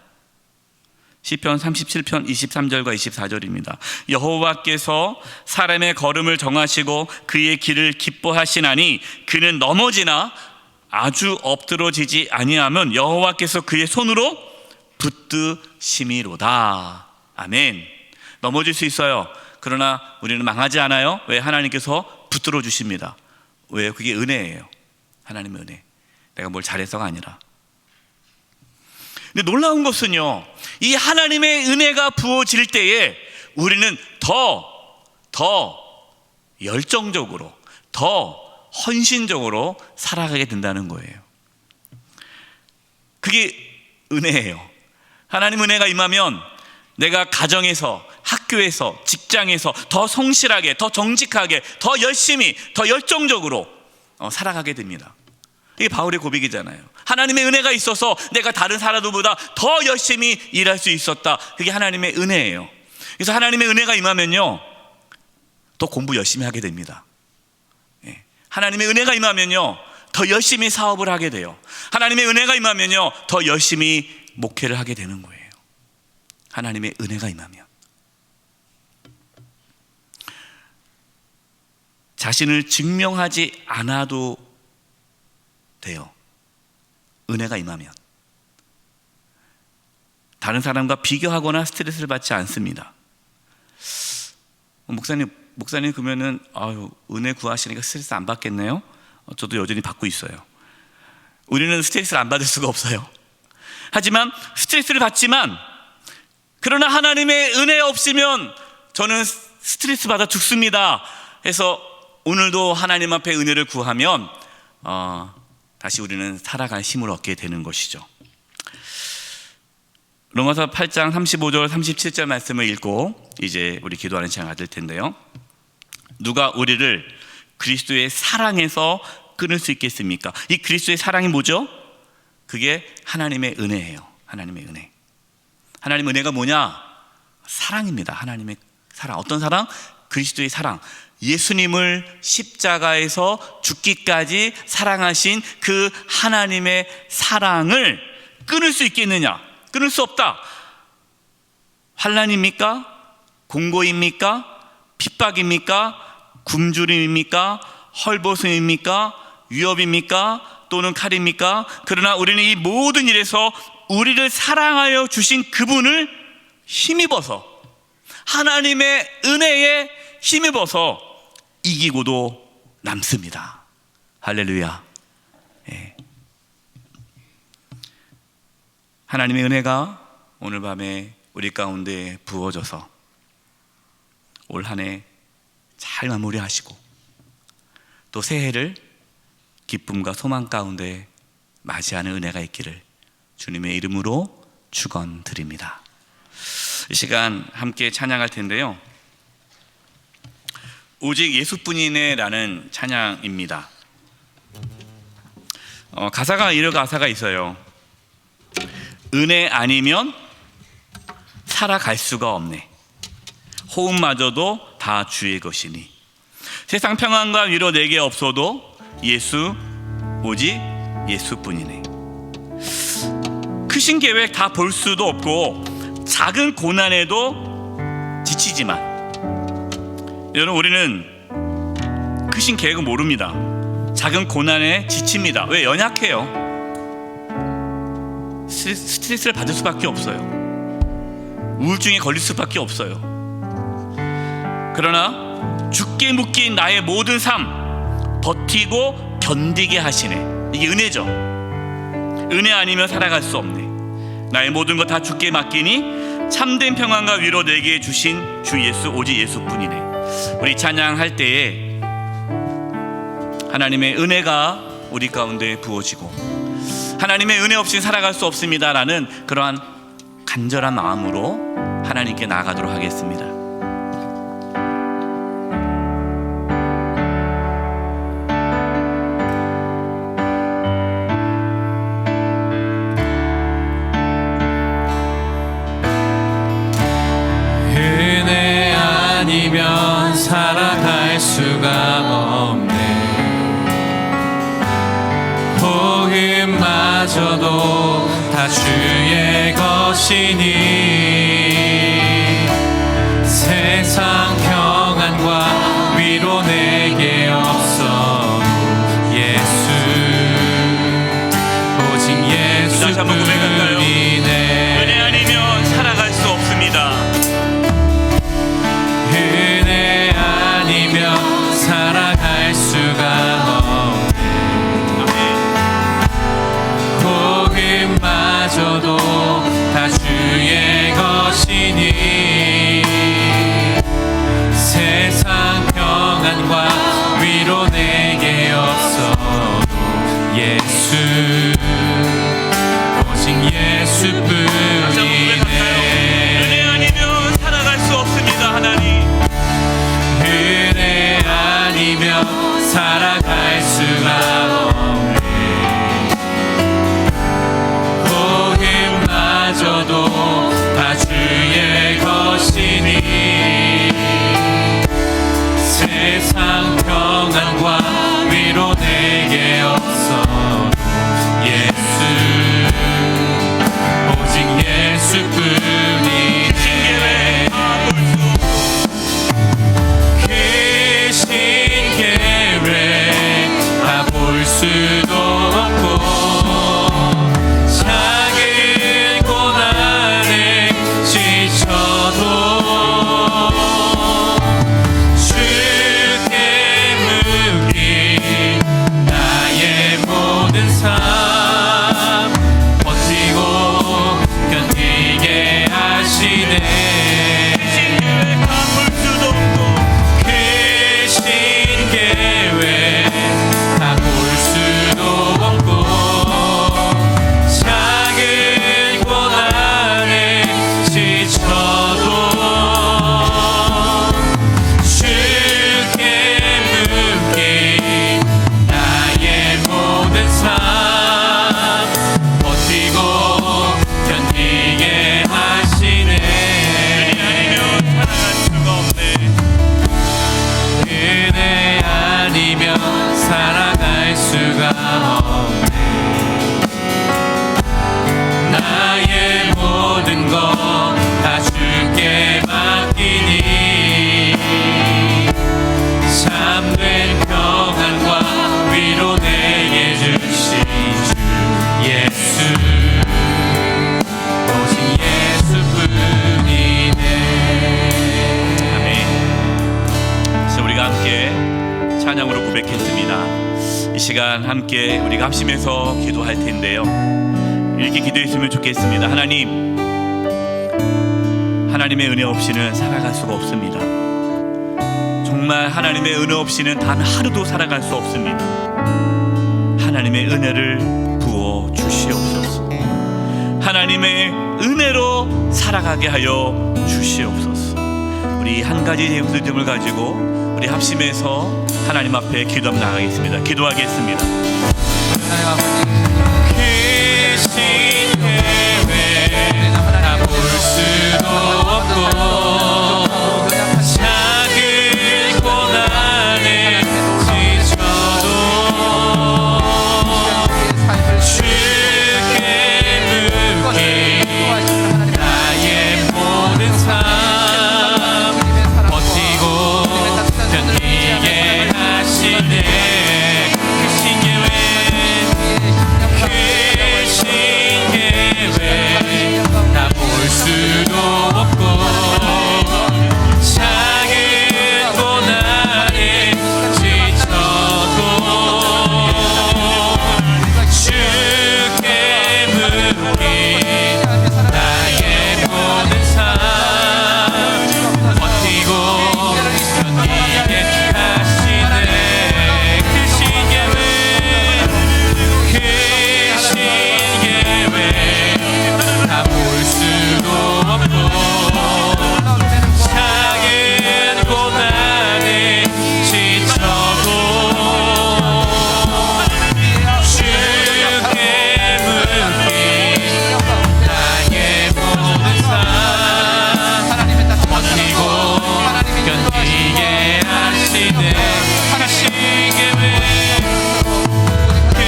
시편 37편 23절과 24절입니다. 여호와께서 사람의 걸음을 정하시고 그의 길을 기뻐하시나니 그는 넘어지나 아주 엎드러지지 아니하면 여호와께서 그의 손으로 붙드심이로다. 아멘. 넘어질 수 있어요. 그러나 우리는 망하지 않아요. 왜? 하나님께서 붙들어 주십니다. 왜요? 그게 은혜예요. 하나님의 은혜. 내가 뭘 잘해서가 아니라. 근데 놀라운 것은요, 이 하나님의 은혜가 부어질 때에 우리는 더 열정적으로, 더 헌신적으로 살아가게 된다는 거예요. 그게 은혜예요. 하나님 은혜가 임하면 내가 가정에서, 학교에서, 직장에서 더 성실하게, 더 정직하게, 더 열심히, 더 열정적으로 살아가게 됩니다. 이게 바울의 고백이잖아요. 하나님의 은혜가 있어서 내가 다른 사람들보다 더 열심히 일할 수 있었다. 그게 하나님의 은혜예요. 그래서 하나님의 은혜가 임하면요, 더 공부 열심히 하게 됩니다. 예. 하나님의 은혜가 임하면요, 더 열심히 사업을 하게 돼요. 하나님의 은혜가 임하면요, 더 열심히 목회를 하게 되는 거예요. 하나님의 은혜가 임하면. 자신을 증명하지 않아도 돼요. 은혜가 임하면. 다른 사람과 비교하거나 스트레스를 받지 않습니다. 목사님 그러면은 은혜 구하시니까 스트레스 안 받겠네요? 저도 여전히 받고 있어요. 우리는 스트레스를 안 받을 수가 없어요. 하지만 스트레스를 받지만, 그러나 하나님의 은혜 없으면 저는 스트레스 받아 죽습니다. 해서 오늘도 하나님 앞에 은혜를 구하면 다시 우리는 살아갈 힘을 얻게 되는 것이죠. 로마서 8장 35절 37절 말씀을 읽고 이제 우리 기도하는 시간 가질 텐데요. 누가 우리를 그리스도의 사랑에서 끊을 수 있겠습니까? 이 그리스도의 사랑이 뭐죠? 그게 하나님의 은혜예요. 하나님의 은혜. 하나님의 은혜가 뭐냐? 사랑입니다. 하나님의 사랑. 어떤 사랑? 그리스도의 사랑. 예수님을 십자가에서 죽기까지 사랑하신 그 하나님의 사랑을 끊을 수 있겠느냐? 끊을 수 없다. 환난입니까? 공고입니까? 핍박입니까? 굶주림입니까? 헐벗음입니까? 위협입니까? 또는 칼입니까? 그러나 우리는 이 모든 일에서 우리를 사랑하여 주신 그분을 힘입어서, 하나님의 은혜에 힘입어서 이기고도 남습니다. 할렐루야. 예. 하나님의 은혜가 오늘 밤에 우리 가운데 부어져서 올 한 해 잘 마무리하시고 또 새해를 기쁨과 소망 가운데 맞이하는 은혜가 있기를 주님의 이름으로 축원드립니다. 이 시간 함께 찬양할 텐데요, 오직 예수뿐이네라는 찬양입니다. 가사가 이런 가사가 있어요. 은혜 아니면 살아갈 수가 없네. 호흡마저도 다 주의 것이니. 세상 평안과 위로 내게 없어도 예수, 오직 예수뿐이네. 크신 계획 다 볼 수도 없고 작은 고난에도 지치지만, 여러분, 우리는 크신 계획은 모릅니다. 작은 고난에 지칩니다. 왜? 연약해요. 스트레스를 받을 수밖에 없어요. 우울증에 걸릴 수밖에 없어요. 그러나 죽게 묶인 나의 모든 삶 버티고 견디게 하시네. 이게 은혜죠. 은혜 아니면 살아갈 수 없네. 나의 모든 것 다 주께 맡기니 참된 평안과 위로 내게 주신 주 예수, 오직 예수뿐이네. 우리 찬양할 때에 하나님의 은혜가 우리 가운데 부어지고, 하나님의 은혜 없이 살아갈 수 없습니다라는 그러한 간절한 마음으로 하나님께 나아가도록 하겠습니다. 은혜 아니면 살아갈 수가 없네. 호흡마저도 다 주의 것이니 세상 평안과 위로 내게 없어 예수, 오직 예수뿐이네. 은혜 아니면 살아갈 수 없습니다. 은혜 아니면 살아갈 수가 없네. 호흡마저도 다 주의 것이니 세상 평안과 위로 내게 없어도 예수, 오직 예수뿐이네. 은혜 아니면 살아갈 수 없습니다. 하나님, 은혜 아니면 살아갈 수가 없네. 호흡마저도 다 주의 것이니 없어도 예수 오직 예수뿐이네. 그 신계획 다 볼 수도 없고 작은 고난에 지쳐도 주께 묶인 나의 모든 삶 버티고 견디게 하시네. 그 신계획 다 볼 수도 없고 작은 고난에 지쳐도 주께 묶인 나의 모든 삶 버티고 견디게 하시네. 은혜 아니면 살아갈 수가 없네. 나의 모든 것 다 주께 맡기니 참된 평안과 위로 내게 주신 주 예수 오직 예수뿐이네. 아멘. 그래서 우리가 함께 찬양으로 고백했습니다. 이 시간 함께 우리가 합심해서 기도할 텐데요. 이렇게 기도했으면 좋겠습니다. 하나님의 은혜 없이는 살아갈 수가 없습니다. 정말 하나님의 은혜 없이는 단 하루도 살아갈 수 없습니다. 하나님의 은혜를 부어 주시옵소서. 하나님의 은혜로 살아가게 하여 주시옵소서. 우리 한 가지 제품을 가지고 우리 합심해서 하나님 앞에 기도하며 나가겠습니다. 기도하겠습니다. 그 신계획 다 볼 수도 없고 작은 고난에 지쳐도 주께 묶인 나의 모든 삶 버티고 견디게 하시네. 그 신계획 다 볼 수도 없고 작은 고난에 지쳐도 주께 묶인 나의 모든 삶 버티고 견디게 하시네. 그 신계획 다 볼 수도 없고 작은 고난에 지쳐도 주께 묶인 나의 모든 삶 버티고 견디게 하시네. 그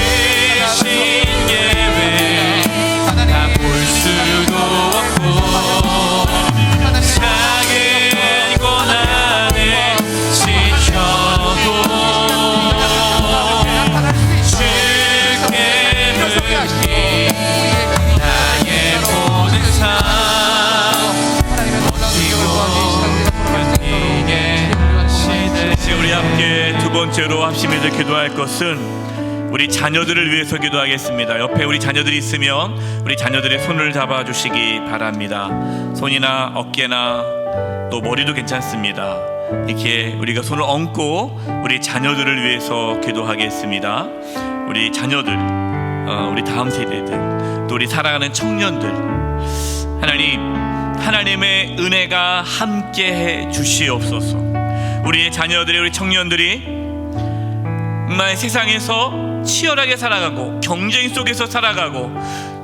신계획 다 볼 수도 없고 작은 고난에 지쳐도 주께 묶인 나의 모든 삶 버티고 견디게 하시네. 이제 우리 함께 두 번째로 합심해서 기도할 것은 우리 자녀들을 위해서 기도하겠습니다. 옆에 우리 자녀들이 있으면 우리 자녀들의 손을 잡아주시기 바랍니다. 손이나 어깨나 또 머리도 괜찮습니다. 이렇게 우리가 손을 얹고 우리 자녀들을 위해서 기도하겠습니다. 우리 자녀들, 우리 다음 세대들, 또 우리 사랑하는 청년들, 하나님의 은혜가 함께해 주시옵소서. 우리의 자녀들이, 우리 청년들이 정말 세상에서 치열하게 살아가고 경쟁 속에서 살아가고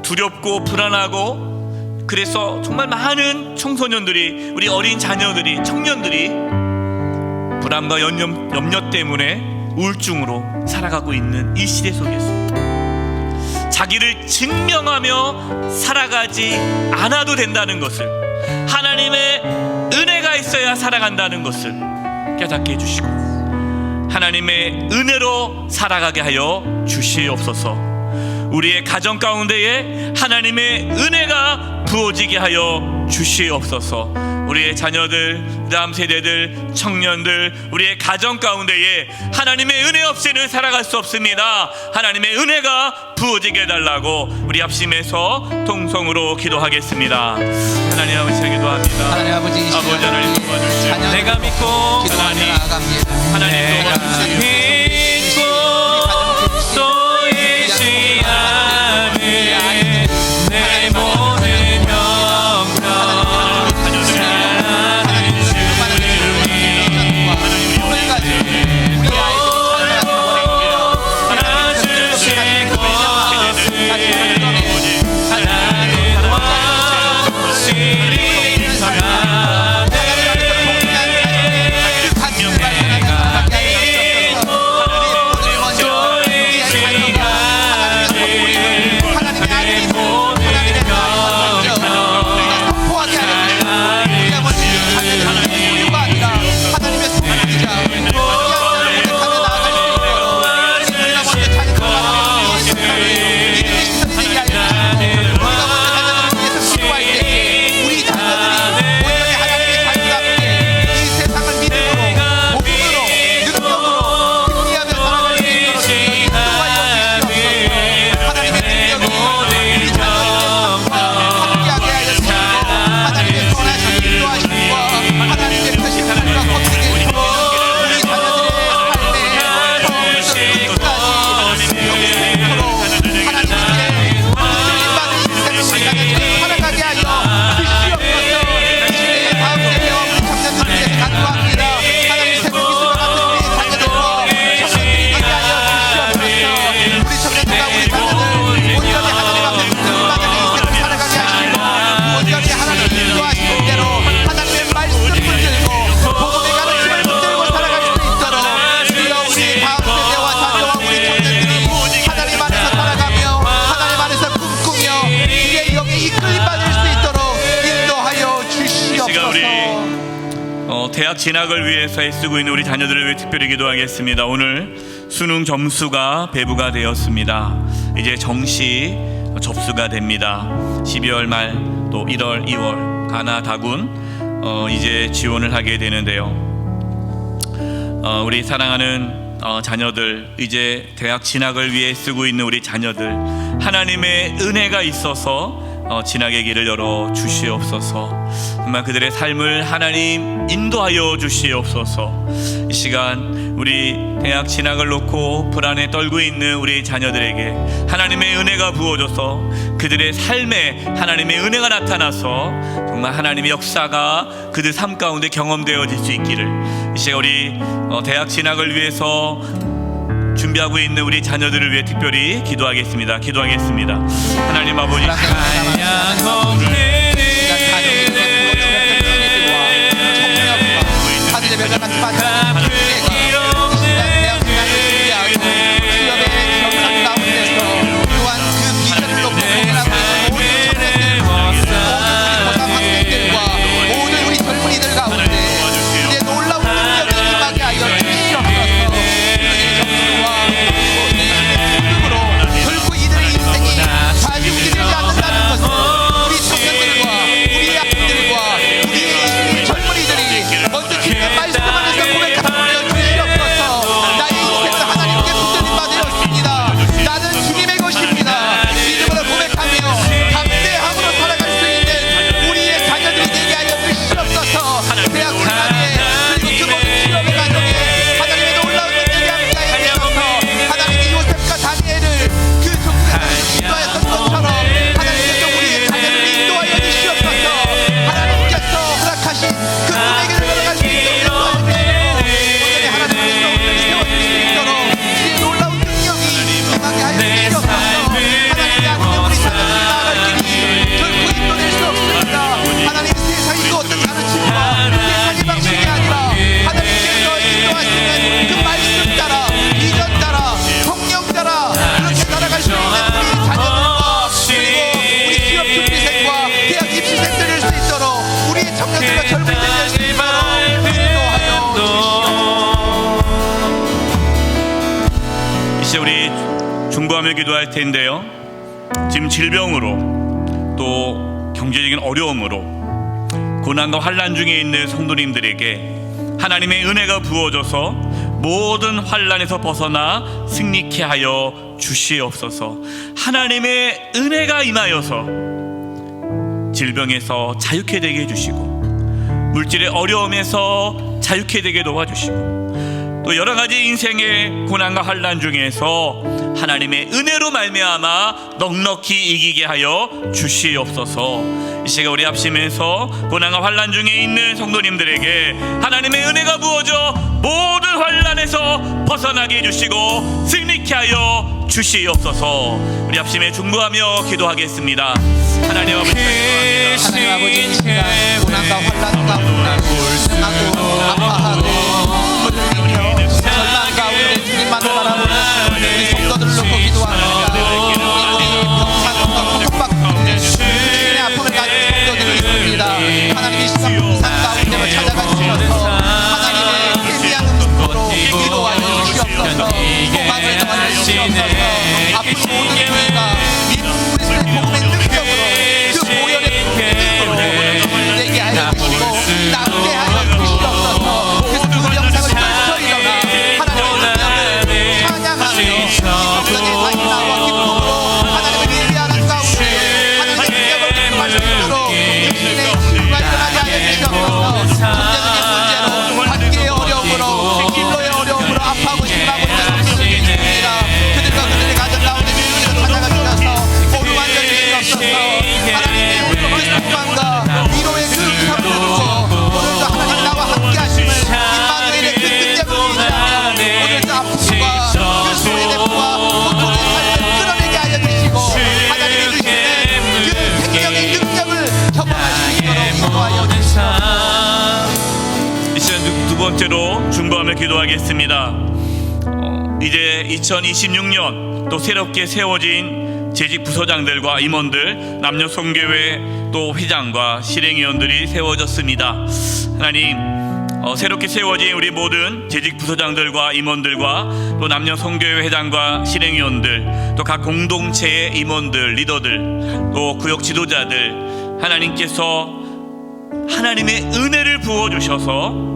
두렵고 불안하고, 그래서 정말 많은 청소년들이, 우리 어린 자녀들이, 청년들이 불안과 염려 때문에 우울증으로 살아가고 있는 이 시대 속에서 자기를 증명하며 살아가지 않아도 된다는 것을, 하나님의 은혜가 있어야 살아간다는 것을 깨닫게 해주시고 하나님의 은혜로 살아가게 하여 주시옵소서. 우리의 가정 가운데에 하나님의 은혜가 부어지게 하여 주시옵소서. 우리의 자녀들, 다음 세대들, 청년들, 우리의 가정 가운데에 하나님의 은혜 없이는 살아갈 수 없습니다. 하나님의 은혜가 부어지게 해달라고 우리 합심해서 통성으로 기도하겠습니다. 하나님 아버지께 기도합니다. 하나님 아버지, 이 시간 아버지 하나님 도와주시오. 내가 믿고 하나님, 나아갑니다. 하나님 내가 도와주시오. 믿고 또 이 시간을 내 모든 영광 대학 진학을 위해서 애쓰고 있는 우리 자녀들을 위해 특별히 기도하겠습니다. 오늘 수능 점수가 배부가 되었습니다. 이제 정시 접수가 됩니다. 12월 말 또 1월, 2월 가나 다군 이제 지원을 하게 되는데요. 우리 사랑하는 자녀들, 이제 대학 진학을 위해 쓰고 있는 우리 자녀들, 하나님의 은혜가 있어서 진학의 길을 열어 주시옵소서. 정말 그들의 삶을 하나님 인도하여 주시옵소서. 이 시간 우리 대학 진학을 놓고 불안에 떨고 있는 우리 자녀들에게 하나님의 은혜가 부어져서 그들의 삶에 하나님의 은혜가 나타나서 정말 하나님의 역사가 그들 삶 가운데 경험되어질 수 있기를, 이 시간 우리 대학 진학을 위해서 준비하고 있는 우리 자녀들을 위해 특별히 기도하겠습니다. 하나님 아버지, 말씀하면서 고백합니다. 중보하며 기도할 텐데요. 지금 질병으로 또 경제적인 어려움으로 고난과 환난 중에 있는 성도님들에게 하나님의 은혜가 부어져서 모든 환난에서 벗어나 승리케 하여 주시옵소서. 하나님의 은혜가 임하여서 질병에서 자유케 되게 해주시고 물질의 어려움에서 자유케 되게 도와주시고 또 여러 가지 인생의 고난과 환난 중에서 하나님의 은혜로 말미암아 넉넉히 이기게 하여 주시옵소서. 이 시간 우리 합심해서 고난과 환난 중에 있는 성도님들에게 하나님의 은혜가 부어져 모든 환난에서 벗어나게 해주시고 승리케 하여 주시옵소서. 우리 합심해 중보하며 기도하겠습니다. 하나님 아버지, 하나님 아버지, 고난과 환난 가운데 하고 아파하고 물리며 절망 가운데 주님만을 바라보는 우리 성도들을 놓고 기도합니다. 우리 병상과 고통받고 있는 주님의 아픔을 가진 성도들이 있습니다. 하나님의 시간 풍산 가운데로 찾아가 주셔서 하나님의 희미한 눈으로 기도하여 주시옵소서. 소망을 더하여 주시옵소서. 아픈 모든 교회가 우리 복음의 능력으로 그 보혈의 능력으로 되게 하여 주시고 낫게 하여 주시옵소서. 그 영상을 떨쳐 일어나 하나님의 능력을 찬양하며 이 성전의 사인나와 기쁨으로 하나님의 예배하는 가운데 하나님의 능력을 경험할 수 있도록 육신의 힘과 일어나게 하여 주시옵소서. 경제적인 문제로 관계의 어려움으로 진로의 어려움으로 아파하고 힘하고 있는 성도들이 있습니다. 그들과 그들의 가정 가운데 주님을 찾아가 주셔서 모두 완전 주시옵소서. 하나님의 평강과 위로의 그 삶으로 오늘도 하나님 나와 함께 하심을 임마누엘의 그 능력을 인하여 오늘도 아픔과 그 소외됨과 고통의 삶을 끌어내게 하여 주시고 하나님이 주시는 그 생명의 능력을 경험할 수 있도록 인도하여 주시옵소서. 이 시간 두 번째로 중보하며 기도하겠습니다. 이제 2026년 또 새롭게 세워진 재직 부서장들과 임원들, 남녀 성교회 또 회장과 실행위원들이 세워졌습니다. 하나님, 새롭게 세워진 우리 모든 재직 부서장들과 임원들과 또 남녀 성교회 회장과 실행위원들, 또 각 공동체의 임원들, 리더들, 또 구역 지도자들, 하나님께서 하나님의 은혜를 부어주셔서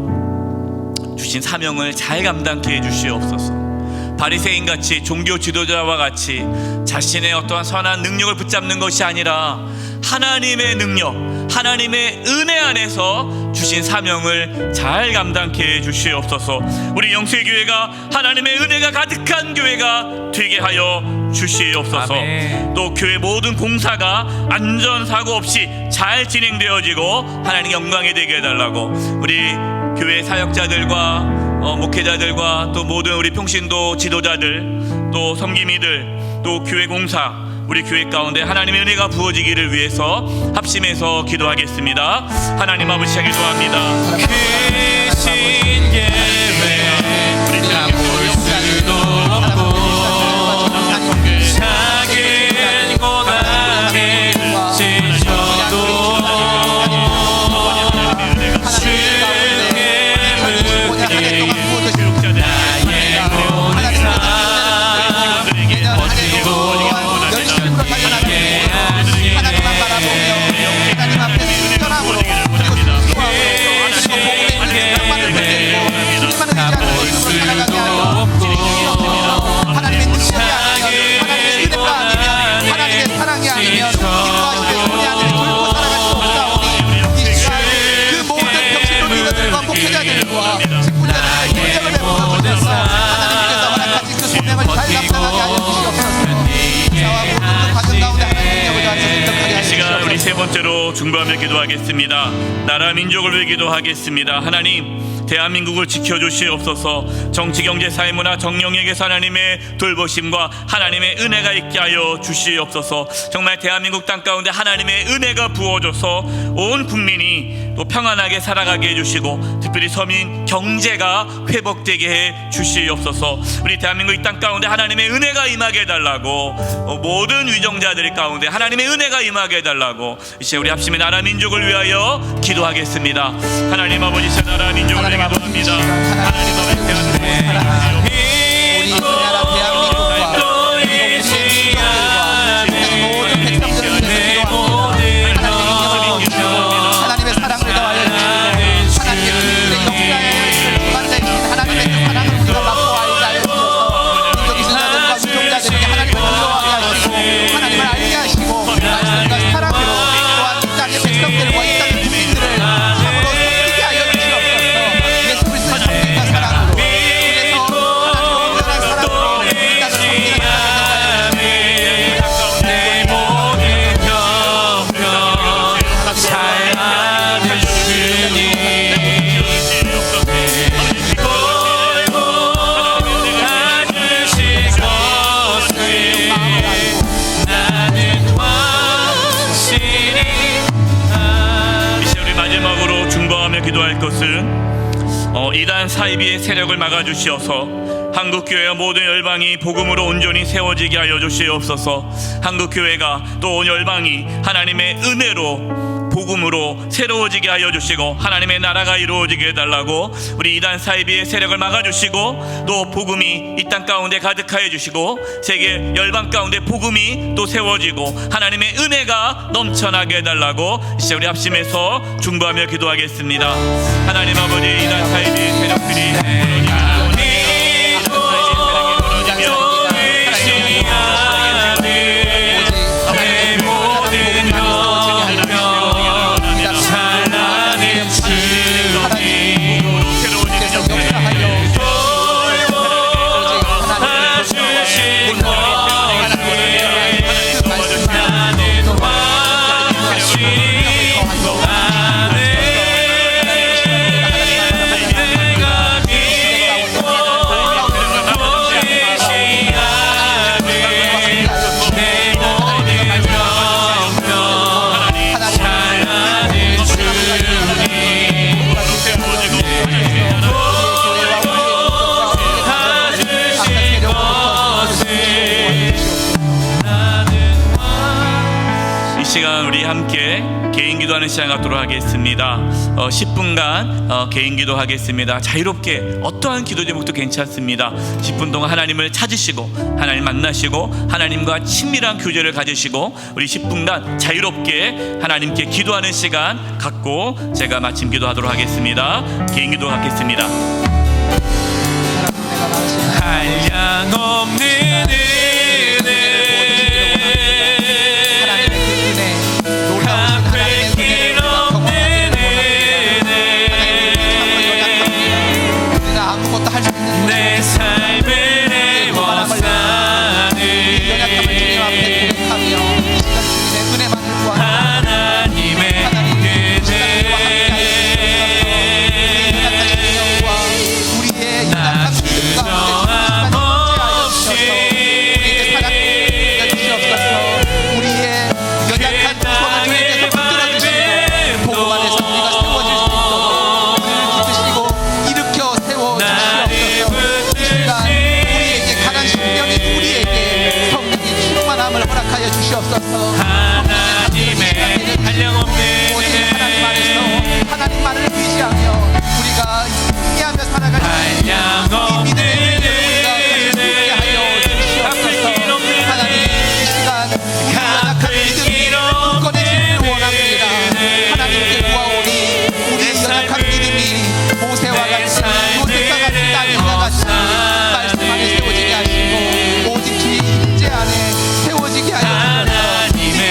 주신 사명을 잘 감당케 해주시옵소서. 바리새인같이 종교 지도자와 같이 자신의 어떠한 선한 능력을 붙잡는 것이 아니라 하나님의 능력, 하나님의 은혜 안에서 주신 사명을 잘 감당케 해주시옵소서. 우리 영세교회가 하나님의 은혜가 가득한 교회가 되게 하여 주시옵소서. 아멘. 또 교회 모든 공사가 안전사고 없이 잘 진행되어지고 하나님 영광이 되게 해달라고 우리 교회 사역자들과 목회자들과 또 모든 우리 평신도 지도자들 또 섬김이들 또 교회 공사 우리 교회 가운데 하나님의 은혜가 부어지기를 위해서 합심해서 기도하겠습니다. 하나님 아버지 기도합니다. 크신 계획 우리가 볼 수도 없고 작은 고난에 지쳐도 세 번째로 중보하며 기도하겠습니다. 나라 민족을 위해 기도하겠습니다. 하나님, 대한민국을 지켜주시옵소서. 정치, 경제, 사회, 문화, 정령에게서 하나님의 돌보심과 하나님의 은혜가 있게 하여 주시옵소서. 정말 대한민국 땅 가운데 하나님의 은혜가 부어져서 온 국민이 또 평안하게 살아가게 해주시고 특별히 서민 경제가 회복되게 해 주시옵소서. 우리 대한민국 이 땅 가운데 하나님의 은혜가 임하게 해달라고 모든 위정자들 가운데 하나님의 은혜가 임하게 해달라고 이제 우리 합심의 나라 민족을 위하여 기도하겠습니다. 하나님 아버지, 제 나라 민족을 위해 기도합니다. 하나님 아버지, 우리 나라 대한민국과 기도할 것은 이단 사이비의 세력을 막아주시어서 한국교회와 모든 열방이 복음으로 온전히 세워지게 하여 주시옵소서. 한국교회가 또 온 열방이 하나님의 은혜로 복음으로 새로워지게 하여 주시고 하나님의 나라가 이루어지게 해달라고 우리 이단 사이비의 세력을 막아주시고 또 복음이 이 땅 가운데 가득하여 주시고 세계 열방 가운데 복음이 또 세워지고 하나님의 은혜가 넘쳐나게 해달라고 이제 우리 합심해서 중보하며 기도하겠습니다. 하나님 아버지, 이단 사이비의 세력들이 함께 개인 기도하는 시간 갖도록 하겠습니다. 10분간 개인 기도하겠습니다. 자유롭게 어떠한 기도 제목도 괜찮습니다. 10분 동안 하나님을 찾으시고 하나님 만나시고 하나님과 친밀한 교제를 가지시고 우리 10분간 자유롭게 하나님께 기도하는 시간 갖고 제가 마침 기도하도록 하겠습니다. 개인 기도 갖겠습니다. 한량없는 은혜 내 삶을 애워싸는 하나님의 은혜 나 주저함 없이 우리의 연약한 땅을 밟은 복음 안에서 우리가 세워질 수 있도록 우리를 붙드시고 일으켜 세워 허락하여 주시옵소서. 하나님의 한량없는 오직 하나님 안에서 하나님만을 의지하며 우리가 승리하며 살아갈 이 믿음의 우리가 가지게 하여 주시옵소서. 하나님 이 시간 우리 연약한 믿음이 굳건해지기를 원합니다. 하나님께 구하오니 우리 연약한 믿음이 모세와 같이 요셉과 같이 다니엘과 같이 말씀 안에 세워지게 하시고 오직 주의 임재 안에 세워지게 하여 주소서.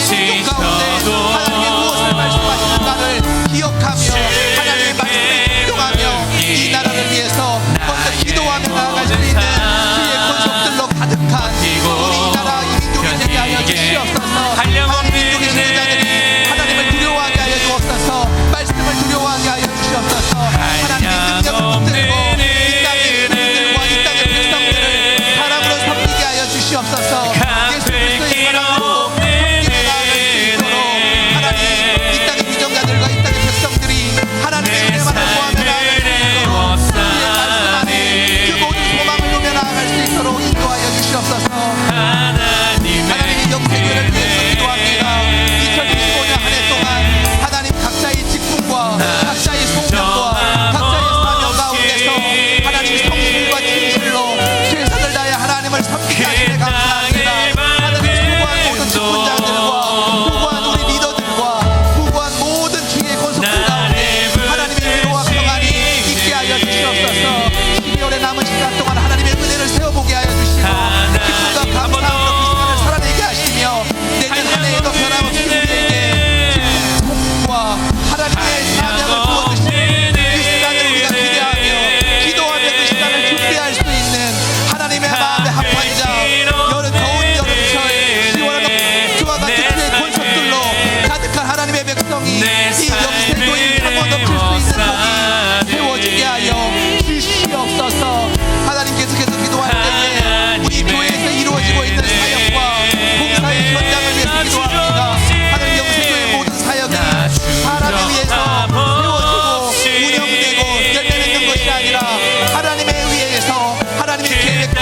순종 가운데 하나님의 무엇을 말씀하시는가를 기억하며 하나님의 말씀에 순종하며 이 나라를 위해서 먼저 기도하며 나아갈 수 있는 주의 권속들로 가득한 우리 이 나라 이 민족이 되게 하여 주시옵소서. 하나님 민족의 지도자들이 하나님을 두려워하게 하여 주옵소서. 말씀을 두려워하게 하여 주시옵소서. 하나님의 능력을 붙들고 이 땅의 국민들과 이 땅의 백성들을 사랑으로 섬기게 하여 주시옵소서. 예수 그리스도의 사랑으로 섬기며 나아갈 수 있도록 하나님 이 땅의 비전자들과 이 땅의 백성들이 하나님의 은혜만을 구하며 나아갈 수 있도록 주의 말씀 안에 그 모든 소망을 놓며 나아갈 수 있도록 인도하여 주시옵소서. 하나님의 영세교회를 위해서 기도합니다. 2025년 한 해 동안 하나님 각자의 직분과 각자의 소명과 각자의 사명 가운데서 하나님의 성실과 진실로 최선을 다해 하나님을 섬기게 하시네 감사합니다. 하나님 수고한 모든 직분자들과 수고한 우리 리더들과 수고한 모든 주의 권속들 가운데 하나님의 위로와 평안이 있게 하여 주시옵소서. 12월의 남은 시간 동안 하나님의 은혜를 세워보게 하여 주시고 기쁨과 감사함으로 그 시간을 살아내게 하시며 내년 한 해에도 변함없이 우리에게 복과 하나님의 사명을 부어주시는 그 시간을 우리가 기대하며 기도하며 그 시간을 준비할 수 있는 하나님의 마음의 합판자 더운 여름철 시원하고 주와 같은 주의 권속들로 가득한 하나님의 백성이 이 영세교의 창원 넘칠 수 있는 복이 세워지게 하여 주시옵소서. 하나님께서 계속 기도할 때에 우리 교회에서 이루어지고 있는 사역과 봉사의 현장을 위해서 기도합니다. 하나님 영세교의 모든 사역이 사람에 의해서 세워지고 운영되고 열매 맺는 것이 아니라 하나님에 의해서 하나님의 계획과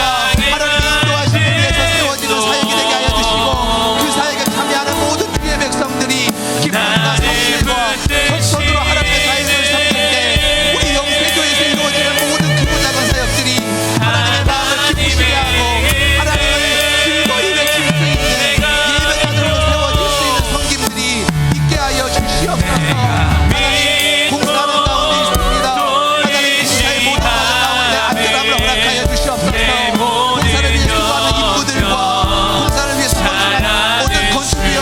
하나님의 인도하심을 위해서 세워지는 사역이 되게 하여 주시고 그 사역에 참여하는 모든 주의 백성들이 기쁨과 성실과 선으로 하나님의 사역을 섬길 때 우리 영세교에서 이루어지는 모든 크고 작은 사역들이 하나님의 마음을 기쁘시게 하고 하나님을 즐거이 외칠 수 있는 예배자들로 세워질 수 있는 섬김들이 있게 하여 주시옵소서. 하나님 봉사하는 가운데 있습니다. 하나님 봉사의 모든 과정 가운데 안전함을 허락하여 주시옵소서. 봉사를 위해 수고하는 인부들과 봉사를 위해 헌신하는 모든 건축위원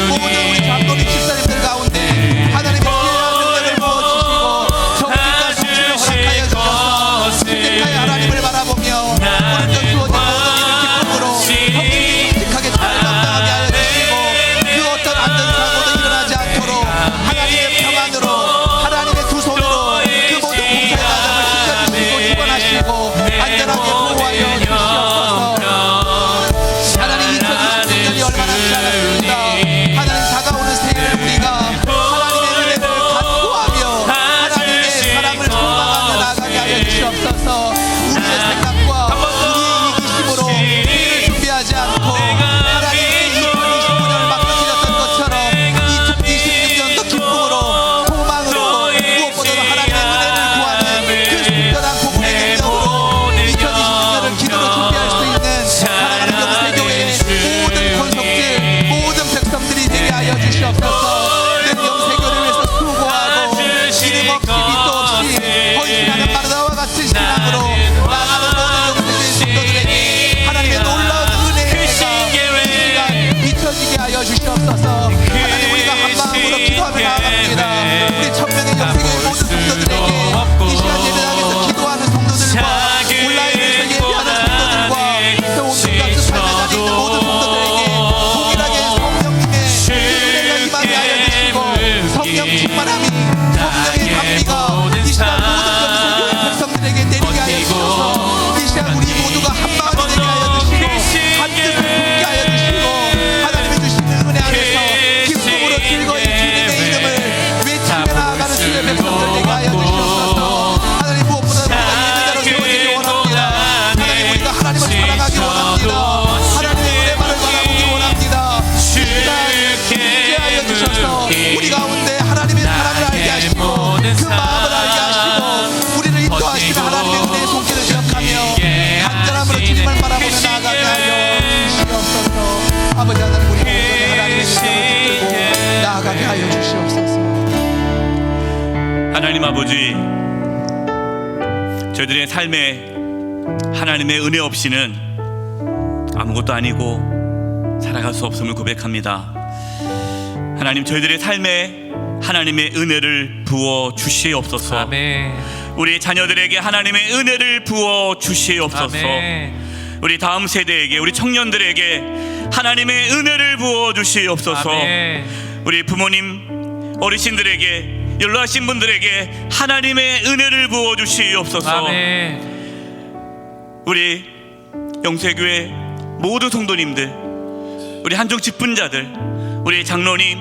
모든 우리 장로님 집사님들 가운데 하나님의 지혜와 능력을 부어주시고 정직과 성실을 허락하여 주셔서 순직하여 하나님을 바라보며 오늘도 주어진 모든 일을 기쁨으로 성직하게 잘 감당하게 하여 주시고 그 어떤 안전사고도 일어나지 않도록 하나님의 평안으로 하나님의 두 손으로 그 모든 봉사의 과정을 지켜주시고 주관하시고 안전하게 보호하여 주시옵소서. 하나님 2026년이 얼마나 지나갔습니다. 하나님 다가오는 새해를 우리가 하나님의 은혜를 간구하며 하나님의 사랑을 소망하며 나아가게 하여 주시옵소서. 우리의 생각과 우리의 이기심으로 새해를 준비하지 않고 하나님의 2025년을 막으셨던 것처럼 2026년도 기쁨으로 소망으로 무엇보다도 하나님의 은혜를 구하는 그 순전한 복음의 능력으로 2026년을 기도로 준비할 수 있는 사랑하는 영세교회의 모든 권속들 모든 백성들이 되게 하여 주시옵소서. 늘 영세교를 위해서 수고하고 이름 없이 빛도 없이 헌신하는 마르다와 같은 신앙으로 나아가는 모든 영세교의 성도들에게 하나님의 놀라운 은혜가 이 시간 비춰지게 하여 주시옵소서. 하나님 우리가 한 마음으로 기도하며 나아갑니다. 우리 천명의 영세교의 모든 성도들에게 이 시간 예배당에서 기도하는 성도들과 온라인에서 예배하는 성도들과 또 온갖 삶의 자리에 있는 모든 성도들에게 동일하게 성령님의 은혜가 임하게 하여 주시고 성령 충만함이 성령의 감리가 이 시간 모든 영세교의 백성들에게 내리게 하여 주셔서 이 시간 우리 모두가 한 마음이 되게 하여 주시고 한 뜻을 품게 하여 주시고 하나님의 주시는 은혜 안에서 기쁨으로 즐거이 주님의 이름을 외치며 나아가는 주의 백성들 되게 하여 주시옵소서. 하나님 무엇보다 우리가 예배자로 세워지기 원합니다. 하나님 우리가 하나님을 사랑하기 원합니다. 하나님의 은혜만을 바라보기 원합니다. 이 시간 인재하여 주셔서 우리 가운데 하나님의 사랑을 알게 하시고 그 마음을 알게 하시고 우리를 인도하시며 하나님의 은혜의 손길을 기억하며 간절함으로 주님을 바라보며 나아가게 하여 주시옵소서. 아버지 하나님 우리 모두 하나님의 사랑을 붙들고 나아가게 하여 주시옵소서. 하나님 아버지, 저희들의 삶에 하나님의 은혜 없이는 아무것도 아니고 살아갈 수 없음을 고백합니다. 하나님, 저희들의 삶에 하나님의 은혜를 부어 주시옵소서. 아멘. 우리 자녀들에게 하나님의 은혜를 부어 주시옵소서. 아멘. 우리 다음 세대에게, 우리 청년들에게 하나님의 은혜를 부어 주시옵소서. 아멘. 우리 부모님, 어르신들에게, 연로하신 분들에게 하나님의 은혜를 부어 주시옵소서. 아멘. 우리 영세교회 모든 성도님들, 우리 한종 직분자들, 우리 장로님,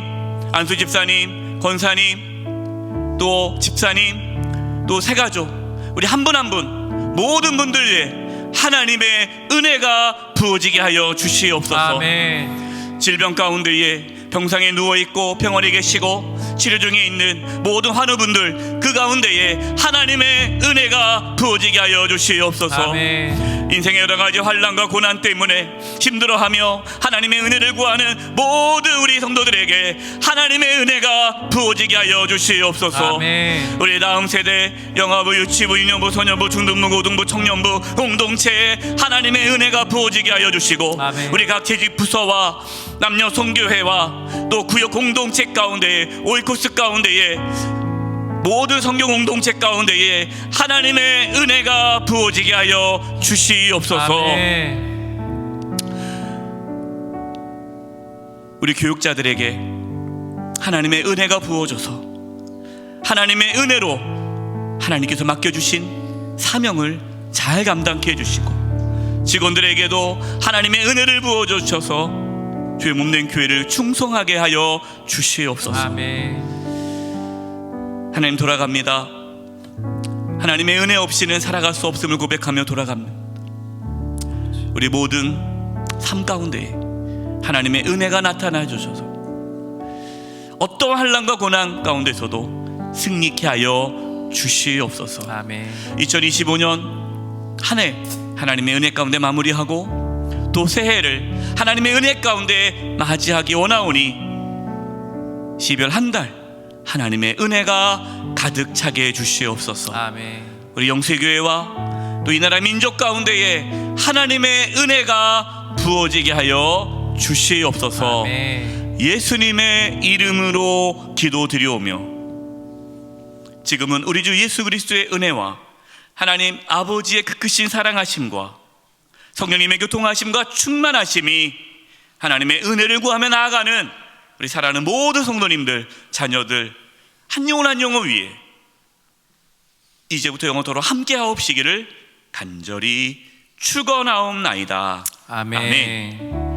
안수 집사님, 권사님, 또 집사님, 또 새가족, 우리 한 분 한 분 모든 분들 위해 하나님의 은혜가 부어지게 하여 주시옵소서. 아멘. 질병 가운데에 병상에 누워있고 병원에 계시고 치료 중에 있는 모든 환우분들, 그 가운데에 하나님의 은혜가 부어지게 하여 주시옵소서. 아멘. 인생의 여러 가지 환난과 고난 때문에 힘들어하며 하나님의 은혜를 구하는 모든 우리 성도들에게 하나님의 은혜가 부어지게 하여 주시옵소서. 아멘. 우리 다음 세대 영아부, 유치부, 유년부, 소년부, 중등부, 고등부, 청년부 공동체에 하나님의 은혜가 부어지게 하여 주시고, 아멘. 우리 각 재직 부서와 남녀 선교회와 또 구역 공동체 가운데에, 오이코스 가운데에, 모든 성경 공동체 가운데에 하나님의 은혜가 부어지게 하여 주시옵소서. 아멘. 우리 교육자들에게 하나님의 은혜가 부어져서 하나님의 은혜로 하나님께서 맡겨주신 사명을 잘 감당케 해주시고, 직원들에게도 하나님의 은혜를 부어주셔서 주의 몸된 교회를 충성하게 하여 주시옵소서. 아멘. 하나님, 돌아갑니다. 하나님의 은혜 없이는 살아갈 수 없음을 고백하며 돌아갑니다. 우리 모든 삶 가운데 하나님의 은혜가 나타나 주셔서 어떠한 환난과 고난 가운데서도 승리케 하여 주시옵소서. 아멘. 2025년 한 해 하나님의 은혜 가운데 마무리하고 또 새해를 하나님의 은혜 가운데 맞이하기 원하오니 12월 한 달 하나님의 은혜가 가득 차게 해주시옵소서. 아멘. 우리 영세교회와 또 이 나라 민족 가운데에 하나님의 은혜가 부어지게 하여 주시옵소서. 아멘. 예수님의 이름으로 기도드리오며, 지금은 우리 주 예수 그리스도의 은혜와 하나님 아버지의 그 크신 사랑하심과 성령님의 교통하심과 충만하심이 하나님의 은혜를 구하며 나아가는 우리 사랑하는 모든 성도님들, 자녀들 한 영혼 한 영혼 위에 이제부터 영원토록 함께하옵시기를 간절히 축원하옵나이다. 아멘. 아멘.